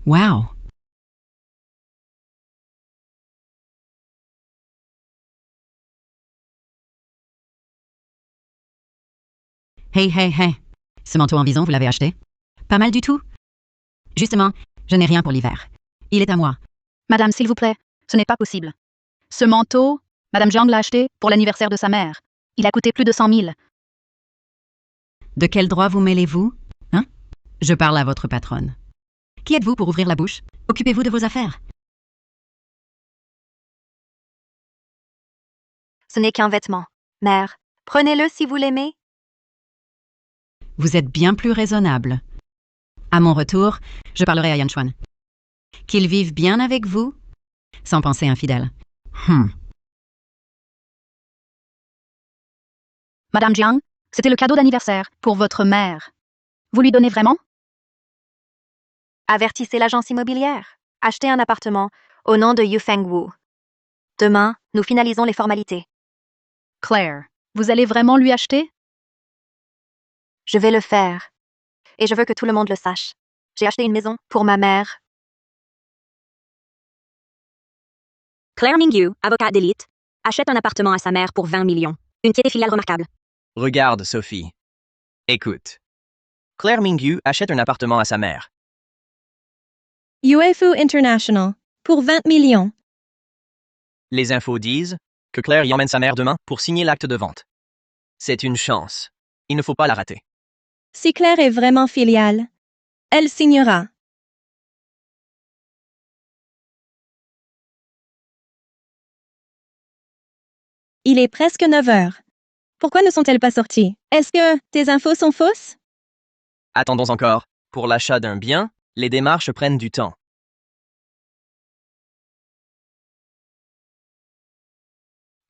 Wow! Hey, hey, hey! Ce manteau en bison, vous l'avez acheté? Pas mal du tout. Justement, je n'ai rien pour l'hiver. Il est à moi. Madame, s'il vous plaît, ce n'est pas possible. Ce manteau, Madame Jiang l'a acheté pour l'anniversaire de sa mère. Il a coûté plus de 100 000. De quel droit vous mêlez-vous? Hein? Je parle à votre patronne. Qui êtes-vous pour ouvrir la bouche? Occupez-vous de vos affaires. Ce n'est qu'un vêtement. Mère, prenez-le si vous l'aimez. Vous êtes bien plus raisonnable. À mon retour, je parlerai à Yanchuan. Qu'il vive bien avec vous, sans penser infidèle. Madame Jiang, c'était le cadeau d'anniversaire pour votre mère. Vous lui donnez vraiment? Avertissez l'agence immobilière. Achetez un appartement au nom de Yufeng Wu. Demain, nous finalisons les formalités. Claire, vous allez vraiment lui acheter? Je vais le faire. Et je veux que tout le monde le sache. J'ai acheté une maison pour ma mère. Claire Mingyu, avocate d'élite, achète un appartement à sa mère pour 20 millions. Une piété filiale remarquable. Regarde, Sophie. Écoute. Claire Mingyu achète un appartement à sa mère. UFO International, pour 20 millions. Les infos disent que Claire y emmène sa mère demain pour signer l'acte de vente. C'est une chance. Il ne faut pas la rater. Si Claire est vraiment filiale, elle signera. Il est presque 9 heures. Pourquoi ne sont-elles pas sorties? Est-ce que tes infos sont fausses? Attendons encore. Pour l'achat d'un bien, les démarches prennent du temps.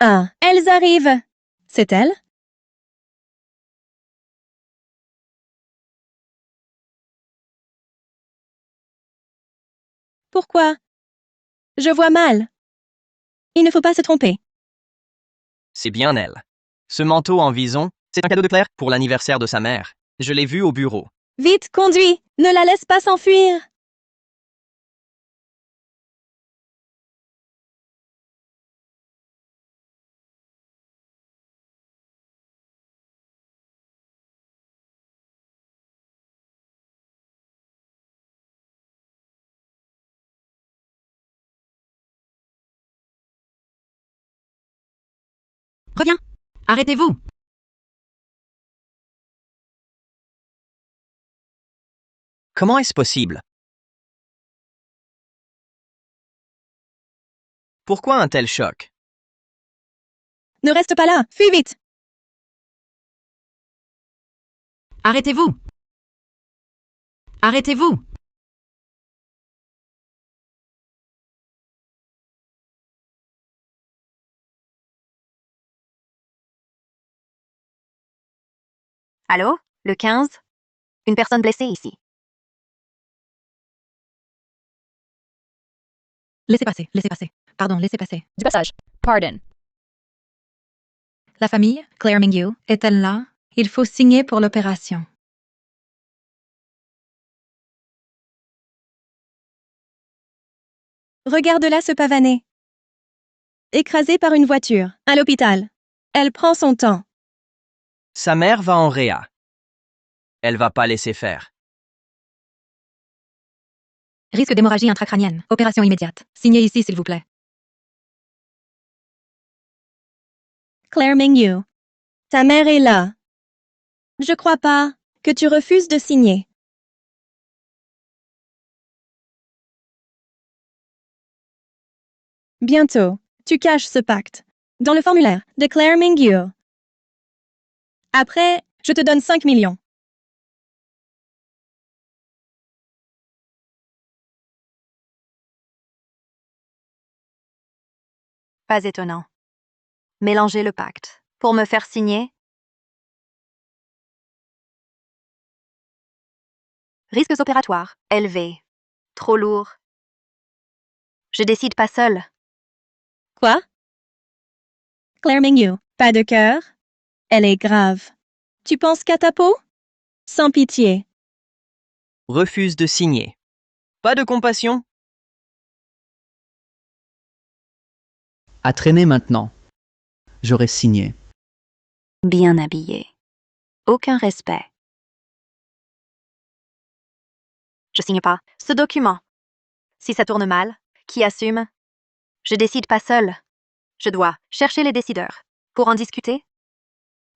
Ah, elles arrivent. C'est elle? Pourquoi? Je vois mal. Il ne faut pas se tromper. C'est bien elle. Ce manteau en vison, c'est un cadeau de Claire pour l'anniversaire de sa mère. Je l'ai vu au bureau. Vite, conduis! Ne la laisse pas s'enfuir! Reviens! Arrêtez-vous! Comment est-ce possible? Pourquoi un tel choc? Ne reste pas là! Fuis vite! Arrêtez-vous! Arrêtez-vous! Allô? Le 15? Une personne blessée ici. Laissez passer, laissez passer. Pardon, laissez passer. Du passage. Pardon. La famille, Claire Mingyu, est-elle là? Il faut signer pour l'opération. Regarde-la se pavaner. Écrasée par une voiture, à l'hôpital. Elle prend son temps. Sa mère va en réa. Elle va pas laisser faire. Risque d'hémorragie intracrânienne. Opération immédiate. Signez ici, s'il vous plaît. Claire Mingyu. Ta mère est là. Je crois pas que tu refuses de signer. Bientôt, tu caches ce pacte dans le formulaire de Claire Mingyu. Après, je te donne 5 millions. Pas étonnant. Mélangez le pacte pour me faire signer. Risques opératoires élevés. Trop lourd. Je décide pas seule. Quoi? Claire Mingyu, pas de cœur? Elle est grave. Tu penses qu'à ta peau? Sans pitié. Refuse de signer. Pas de compassion? À traîner maintenant. J'aurais signé. Bien habillé. Aucun respect. Je signe pas ce document. Si ça tourne mal, qui assume? Je décide pas seule. Je dois chercher les décideurs. Pour en discuter?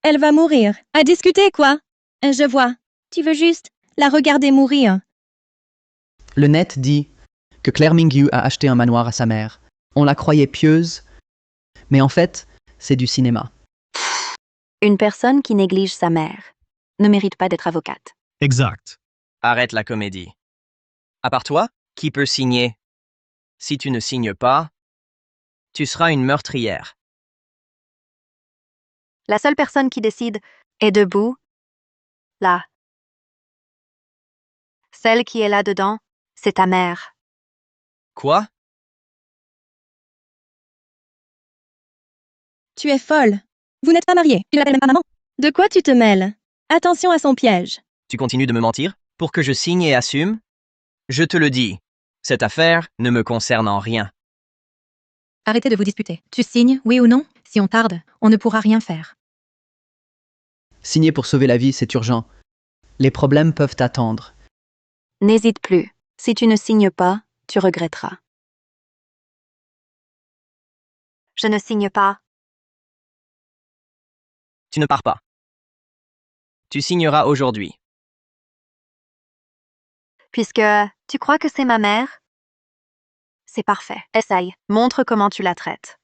Elle va mourir. À discuter, quoi? Je vois. Tu veux juste la regarder mourir. Le net dit que Claire Mingyu a acheté un manoir à sa mère. On la croyait pieuse, mais en fait, c'est du cinéma. Une personne qui néglige sa mère ne mérite pas d'être avocate. Exact. Arrête la comédie. À part toi, qui peut signer? Si tu ne signes pas, tu seras une meurtrière. La seule personne qui décide est debout, là. Celle qui est là-dedans, c'est ta mère. Quoi? Tu es folle. Vous n'êtes pas mariés. Tu l'appelles même pas maman. De quoi tu te mêles? Attention à son piège. Tu continues de me mentir pour que je signe et assume? Je te le dis, cette affaire ne me concerne en rien. Arrêtez de vous disputer. Tu signes, oui ou non? Si on tarde, on ne pourra rien faire. Signer pour sauver la vie, c'est urgent. Les problèmes peuvent attendre. N'hésite plus. Si tu ne signes pas, tu regretteras. Je ne signe pas. Tu ne pars pas. Tu signeras aujourd'hui. Puisque tu crois que c'est ma mère? C'est parfait. Essaye. Montre comment tu la traites.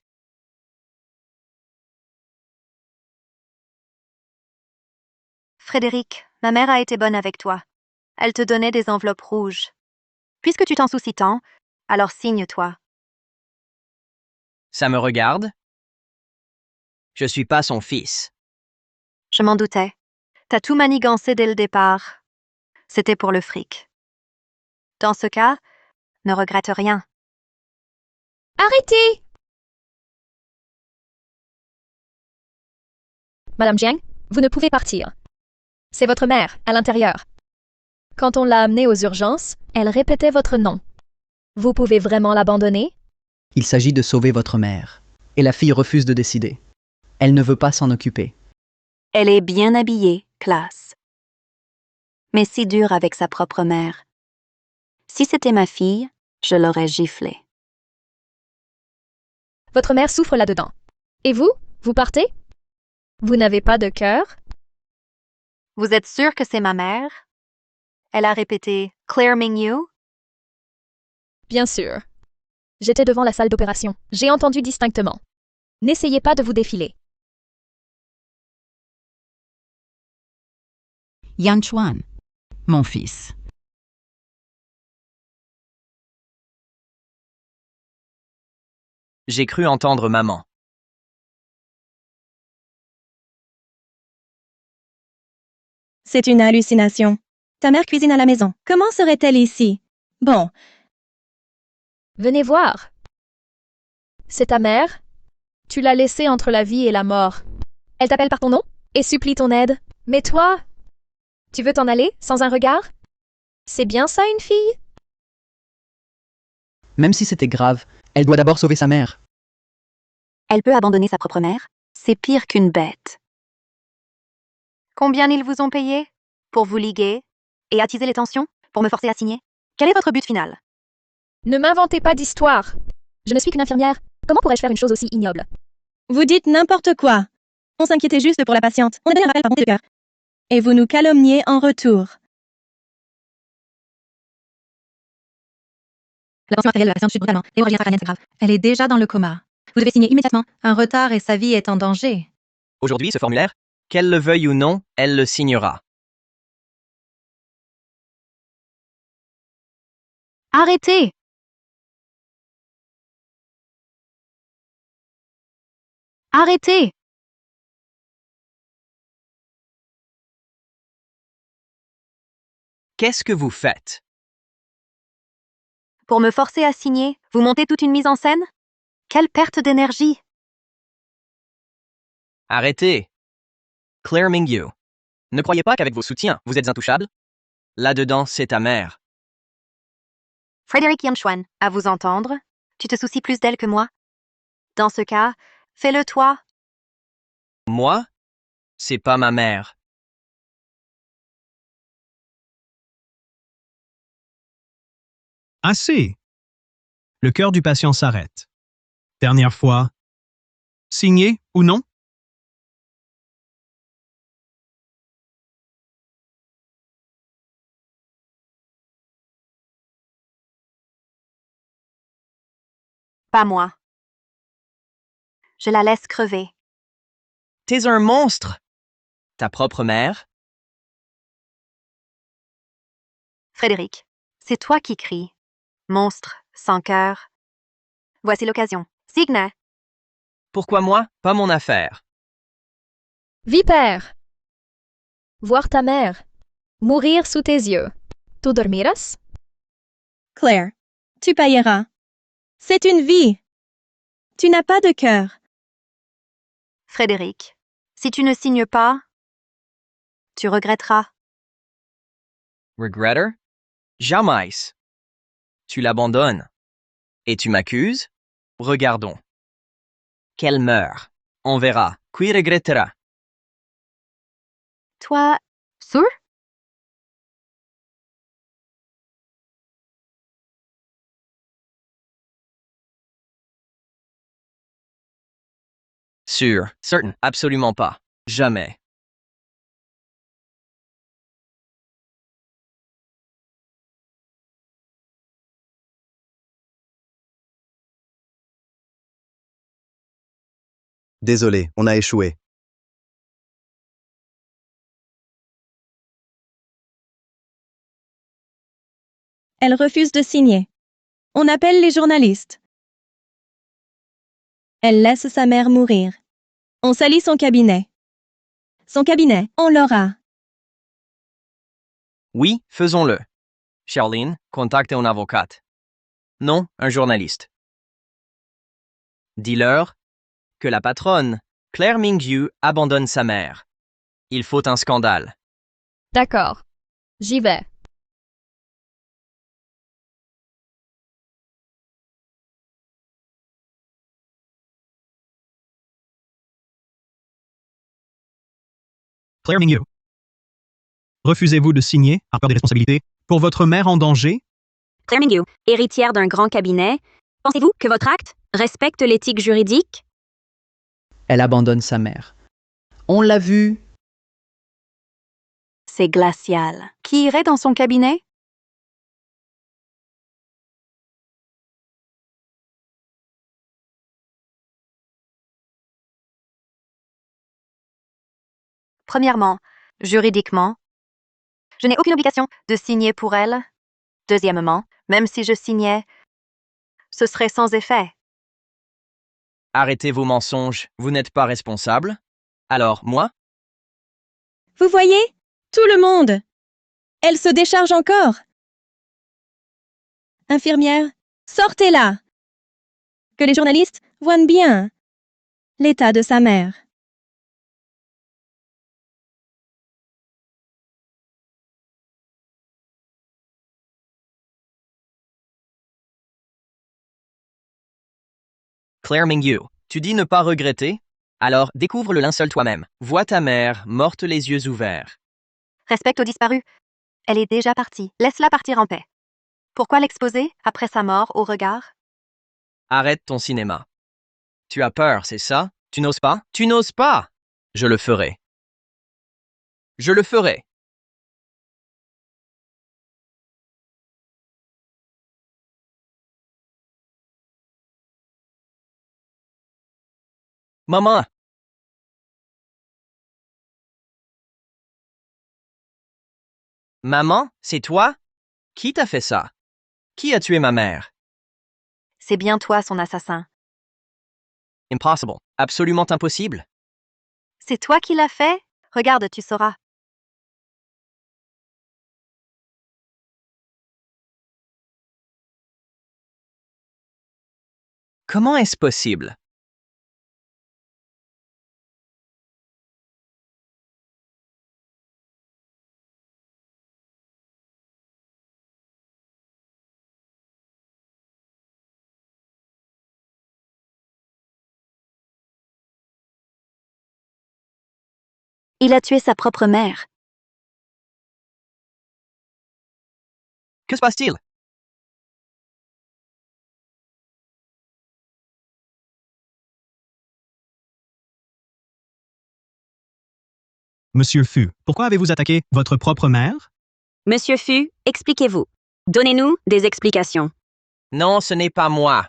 Frédéric, ma mère a été bonne avec toi. Elle te donnait des enveloppes rouges. Puisque tu t'en soucies tant, alors signe-toi. Ça me regarde? Je suis pas son fils. Je m'en doutais. T'as tout manigancé dès le départ. C'était pour le fric. Dans ce cas, ne regrette rien. Arrêtez! Madame Jiang, vous ne pouvez partir. C'est votre mère, à l'intérieur. Quand on l'a amenée aux urgences, elle répétait votre nom. Vous pouvez vraiment l'abandonner? Il s'agit de sauver votre mère. Et la fille refuse de décider. Elle ne veut pas s'en occuper. Elle est bien habillée, classe. Mais si dure avec sa propre mère. Si c'était ma fille, je l'aurais giflée. Votre mère souffre là-dedans. Et vous? Vous partez? Vous n'avez pas de cœur? Vous êtes sûr que c'est ma mère? Elle a répété « Claire Mingyu ». Bien sûr. J'étais devant la salle d'opération. J'ai entendu distinctement. N'essayez pas de vous défiler. Yan Chuan, mon fils. J'ai cru entendre maman. C'est une hallucination. Ta mère cuisine à la maison. Comment serait-elle ici? Bon, Venez voir. C'est ta mère? Tu l'as laissée entre la vie et la mort. Elle t'appelle par ton nom et supplie ton aide. Mais toi, tu veux t'en aller sans un regard? C'est bien ça une fille? Même si c'était grave, elle doit d'abord sauver sa mère. Elle peut abandonner sa propre mère? C'est pire qu'une bête. Combien ils vous ont payé? Pour vous liguer? Et attiser les tensions? Pour me forcer à signer? Quel est votre but final? Ne m'inventez pas d'histoire. Je ne suis qu'une infirmière. Comment pourrais-je faire une chose aussi ignoble? vous dites n'importe quoi. On s'inquiétait juste pour la patiente. On a donné un rappel par bonté de cœur. Et vous nous calomniez en retour. L'avancement matériel de la patiente chute brutalement. Hémorragie intracrânienne, c'est grave. Elle est déjà dans le coma. Vous devez signer immédiatement. Un retard et sa vie est en danger. Aujourd'hui, ce formulaire, qu'elle le veuille ou non, elle le signera. Arrêtez! Arrêtez! Qu'est-ce que vous faites? Pour me forcer à signer, vous montez toute une mise en scène? Quelle perte d'énergie! Arrêtez. Claire Mingyu. Ne croyez pas qu'avec vos soutiens, vous êtes intouchable? Là-dedans, c'est ta mère. Frédéric Yanchuan, à vous entendre, tu te soucies plus d'elle que moi? Dans ce cas, fais-le toi. Moi? C'est pas ma mère. Assez. Le cœur du patient s'arrête. Dernière fois. Signé ou non? Pas moi. Je la laisse crever. T'es un monstre! Ta propre mère? Frédéric, c'est toi qui cries. Monstre, sans cœur. Voici l'occasion. Signe! Pourquoi moi? Pas mon affaire. Vipère! Voir ta mère. Mourir sous tes yeux. Tu dormiras? Claire, tu payeras. C'est une vie. Tu n'as pas de cœur. Frédéric, si tu ne signes pas, tu regretteras. Regretter? Jamais. Tu l'abandonnes. Et tu m'accuses? Regardons. Qu'elle meure. On verra. Qui regrettera? Toi, sûr? Sûr. Certain. Absolument pas. Jamais. Désolé, on a échoué. Elle refuse de signer. On appelle les journalistes. Elle laisse sa mère mourir. On salit son cabinet. Son cabinet, on l'aura. Oui, faisons-le. Charlene, contacte un avocat. Non, un journaliste. Dis-leur que la patronne, Claire Mingyu, abandonne sa mère. Il faut un scandale. D'accord. J'y vais. Claire Mingyu. Refusez-vous de signer, par peur des responsabilités, pour votre mère en danger? Claire Mingyu, héritière d'un grand cabinet, pensez-vous que votre acte respecte l'éthique juridique? Elle abandonne sa mère. On l'a vu. C'est glacial. Qui irait dans son cabinet? Premièrement, juridiquement, je n'ai aucune obligation de signer pour elle. Deuxièmement, même si je signais, ce serait sans effet. Arrêtez vos mensonges, vous n'êtes pas responsable. Alors, moi? Vous voyez? Tout le monde. Elle se décharge encore. Infirmière, sortez-la. Que les journalistes voient bien l'état de sa mère. Claire Mingyu, tu dis ne pas regretter? Alors, découvre le linceul toi-même. Vois ta mère, morte les yeux ouverts. Respecte aux disparus. Elle est déjà partie. Laisse-la partir en paix. Pourquoi l'exposer, après sa mort, au regard? Arrête ton cinéma. Tu as peur, c'est ça? Tu n'oses pas? Tu n'oses pas! Je le ferai. Je le ferai. Maman! Maman, c'est toi? Qui t'a fait ça? Qui a tué ma mère? C'est bien toi son assassin. Impossible. Absolument impossible. C'est toi qui l'as fait? Regarde, tu sauras. Comment est-ce possible? Il a tué sa propre mère. Que se passe-t-il? Monsieur Fu, pourquoi avez-vous attaqué votre propre mère? Monsieur Fu, expliquez-vous. Donnez-nous des explications. Non, ce n'est pas moi.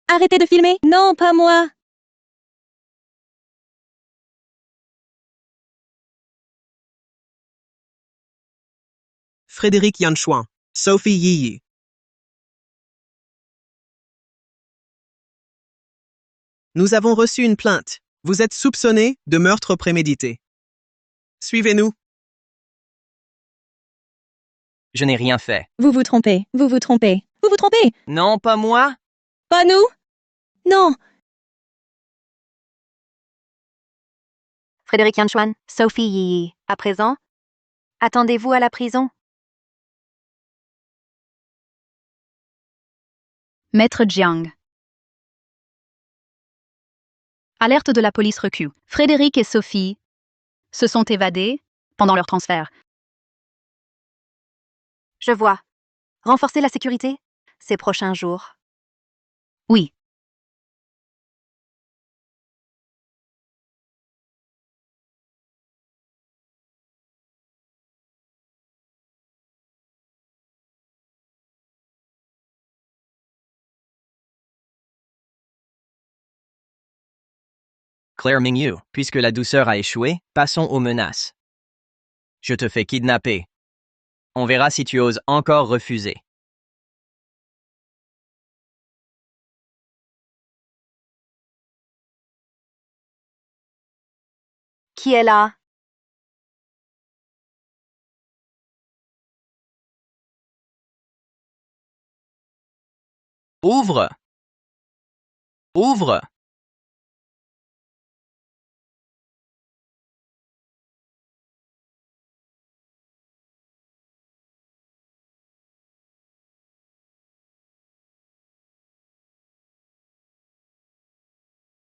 Arrêtez de filmer. Non, pas moi. Frédéric Yanchuan, Sophie Yi. Nous avons reçu une plainte. Vous êtes soupçonné de meurtre prémédité. Suivez-nous. Je n'ai rien fait. Vous vous trompez, vous vous trompez, vous vous trompez. Non, pas moi. Pas nous? Non. Frédéric Yanchuan, Sophie Yi. À présent, attendez-vous à la prison. Maître Jiang. Alerte de la police recue. Frédéric et Sophie se sont évadés pendant leur transfert. Je vois. Renforcer la sécurité ces prochains jours. Oui. Claire Mingyu, puisque la douceur a échoué, passons aux menaces. Je te fais kidnapper. On verra si tu oses encore refuser. Qui est là? Ouvre! Ouvre!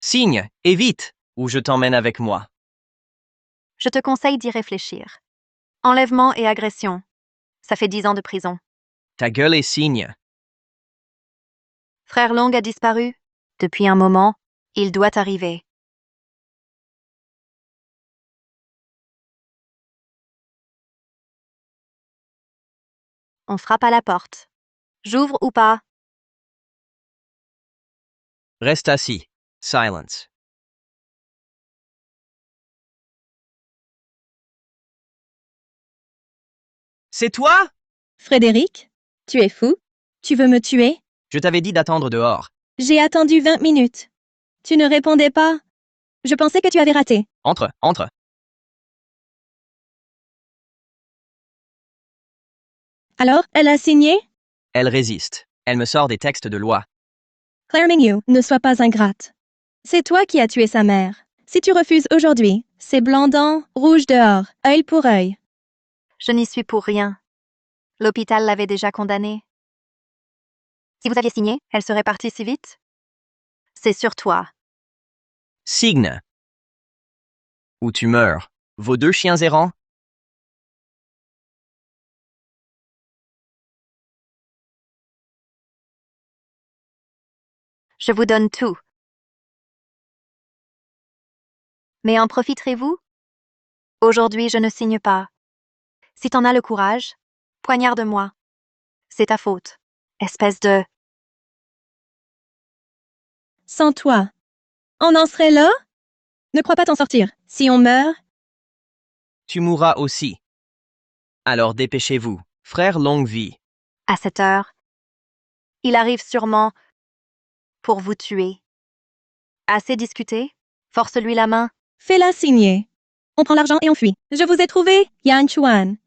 Signe, et vite, ou je t'emmène avec moi. Je te conseille d'y réfléchir. Enlèvement et agression. Ça fait 10 ans de prison. Ta gueule est signe. Frère Long a disparu. Depuis un moment, il doit arriver. On frappe à la porte. J'ouvre ou pas? Reste assis. Silence. C'est toi? Frédéric? Tu es fou? Tu veux me tuer? Je t'avais dit d'attendre dehors. J'ai attendu 20 minutes. Tu ne répondais pas. Je pensais que tu avais raté. Entre, entre. Alors, elle a signé? Elle résiste. Elle me sort des textes de loi. Claire Mingyu, ne sois pas ingrate. C'est toi qui as tué sa mère. Si tu refuses aujourd'hui, c'est blanc dent, rouge dehors, œil pour œil. Je n'y suis pour rien. L'hôpital l'avait déjà condamnée. Si vous aviez signé, elle serait partie si vite? C'est sur toi. Signe. Ou tu meurs. Vos 2 chiens errants? Je vous donne tout. Mais en profiterez-vous? Aujourd'hui, je ne signe pas. Si t'en as le courage, poignarde-moi. C'est ta faute. Espèce de... Sans toi. On en serait là? Ne crois pas t'en sortir. Si on meurt, Tu mourras aussi. Alors dépêchez-vous. Frère longue vie. À cette heure, il arrive sûrement pour vous tuer. Assez discuté? Force-lui la main. fais-la signer. On prend l'argent et on fuit. Je vous ai trouvé, Yan Chuan.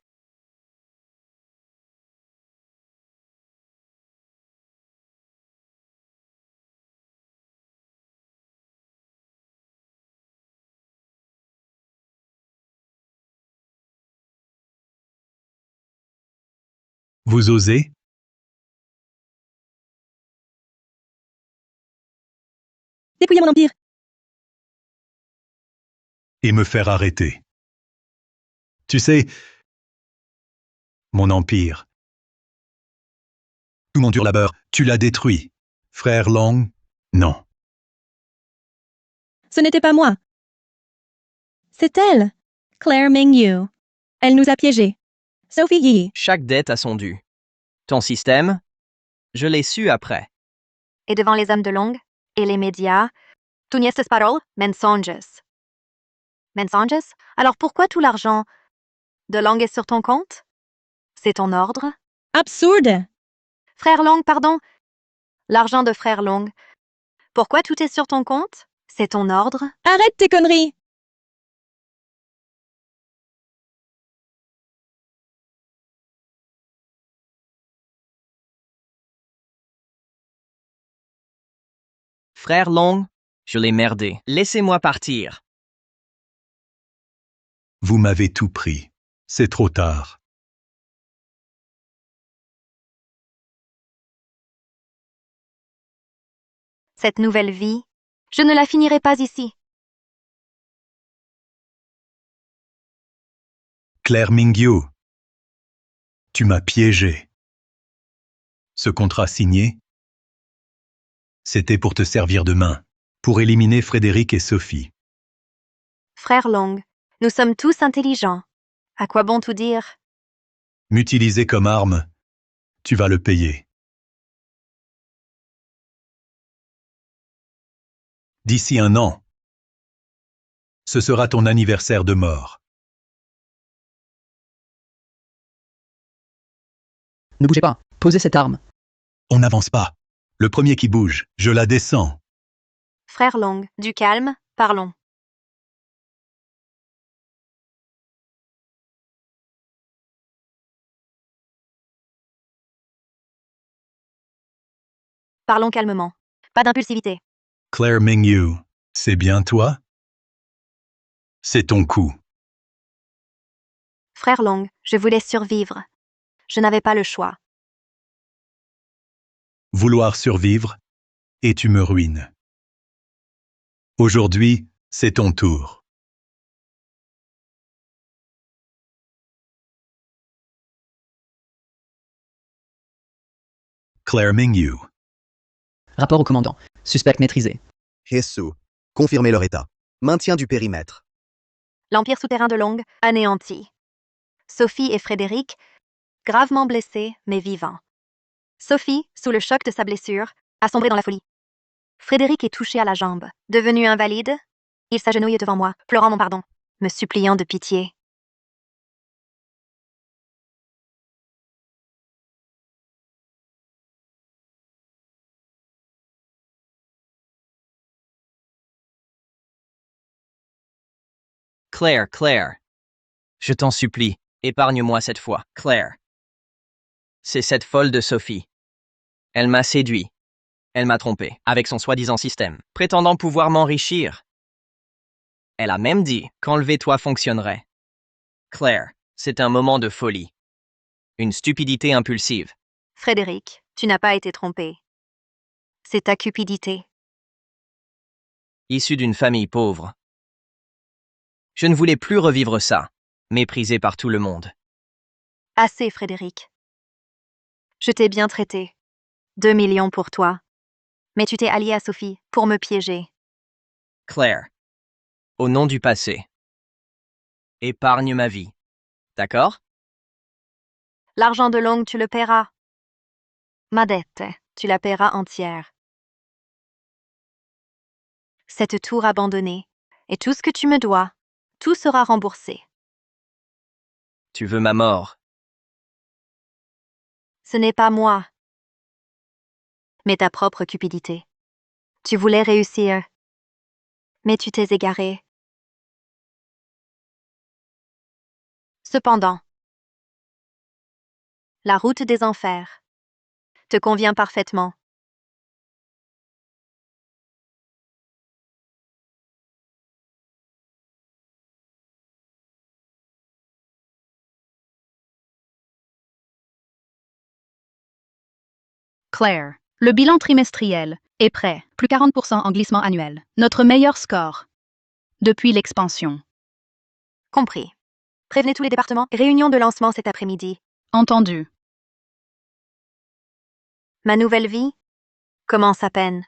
Vous osez? Dépouillez mon empire. Et me faire arrêter. Tu sais, mon empire. Tout mon dur labeur, tu l'as détruit. Frère Long, non. Ce n'était pas moi. C'est elle, Claire Mingyu. Elle nous a piégés. Sophie Yi. Chaque dette a son dû. Ton système? Je l'ai su après. Et devant les hommes de Long et les médias, tu niestes paroles, mensonges. Mensonges? Alors pourquoi tout l'argent de Long est sur ton compte? C'est ton ordre? Absurde. Frère Long, pardon. L'argent de Frère Long. Pourquoi tout est sur ton compte? C'est ton ordre? Arrête tes conneries. Frère Long, je l'ai merdé. Laissez-moi partir. Vous m'avez tout pris. C'est trop tard. Cette nouvelle vie, je ne la finirai pas ici. Claire Mingyu. Tu m'as piégé. Ce contrat signé, c'était pour te servir de main, pour éliminer Frédéric et Sophie. Frère Long, nous sommes tous intelligents. À quoi bon tout dire? M'utiliser comme arme, tu vas le payer. D'ici 1 an, ce sera ton anniversaire de mort. Ne bougez pas. Posez cette arme. On n'avance pas. Le premier qui bouge, je la descends. Frère Long, du calme, parlons. Parlons calmement. Pas d'impulsivité. Claire Mingyu, c'est bien toi? C'est ton coup. Frère Long, je voulais survivre. Je n'avais pas le choix. Vouloir survivre, et tu me ruines. Aujourd'hui, c'est ton tour. Claire Mingyu. Rapport au commandant. Suspect maîtrisé. Hesu. Confirmez leur état. Maintien du périmètre. L'empire souterrain de Long, anéanti. Sophie et Frédéric, gravement blessés, mais vivants. Sophie, sous le choc de sa blessure, a sombré dans la folie. Frédéric est touché à la jambe. Devenu invalide, il s'agenouille devant moi, pleurant mon pardon, me suppliant de pitié. Claire, Claire. Je t'en supplie, épargne-moi cette fois, Claire. C'est cette folle de Sophie. Elle m'a séduit. Elle m'a trompé, avec son soi-disant système, prétendant pouvoir m'enrichir. Elle a même dit qu'enlever-toi fonctionnerait. Claire, c'est un moment de folie. Une stupidité impulsive. Frédéric, tu n'as pas été trompé. C'est ta cupidité. Issue d'une famille pauvre. Je ne voulais plus revivre ça, méprisé par tout le monde. Assez, Frédéric. Je t'ai bien traité. 2 millions pour toi. Mais tu t'es allié à Sophie pour me piéger. Claire. Au nom du passé. Épargne ma vie. D'accord? L'argent de Long, tu le paieras. Ma dette, tu la paieras entière. Cette tour abandonnée, et tout ce que tu me dois, tout sera remboursé. Tu veux ma mort. Ce n'est pas moi, mais ta propre cupidité. Tu voulais réussir, mais tu t'es égaré. Cependant, la route des enfers te convient parfaitement. Claire, le bilan trimestriel est prêt, plus 40% en glissement annuel. Notre meilleur score depuis l'expansion. Compris. Prévenez tous les départements. Réunion de lancement cet après-midi. Entendu. Ma nouvelle vie commence à peine.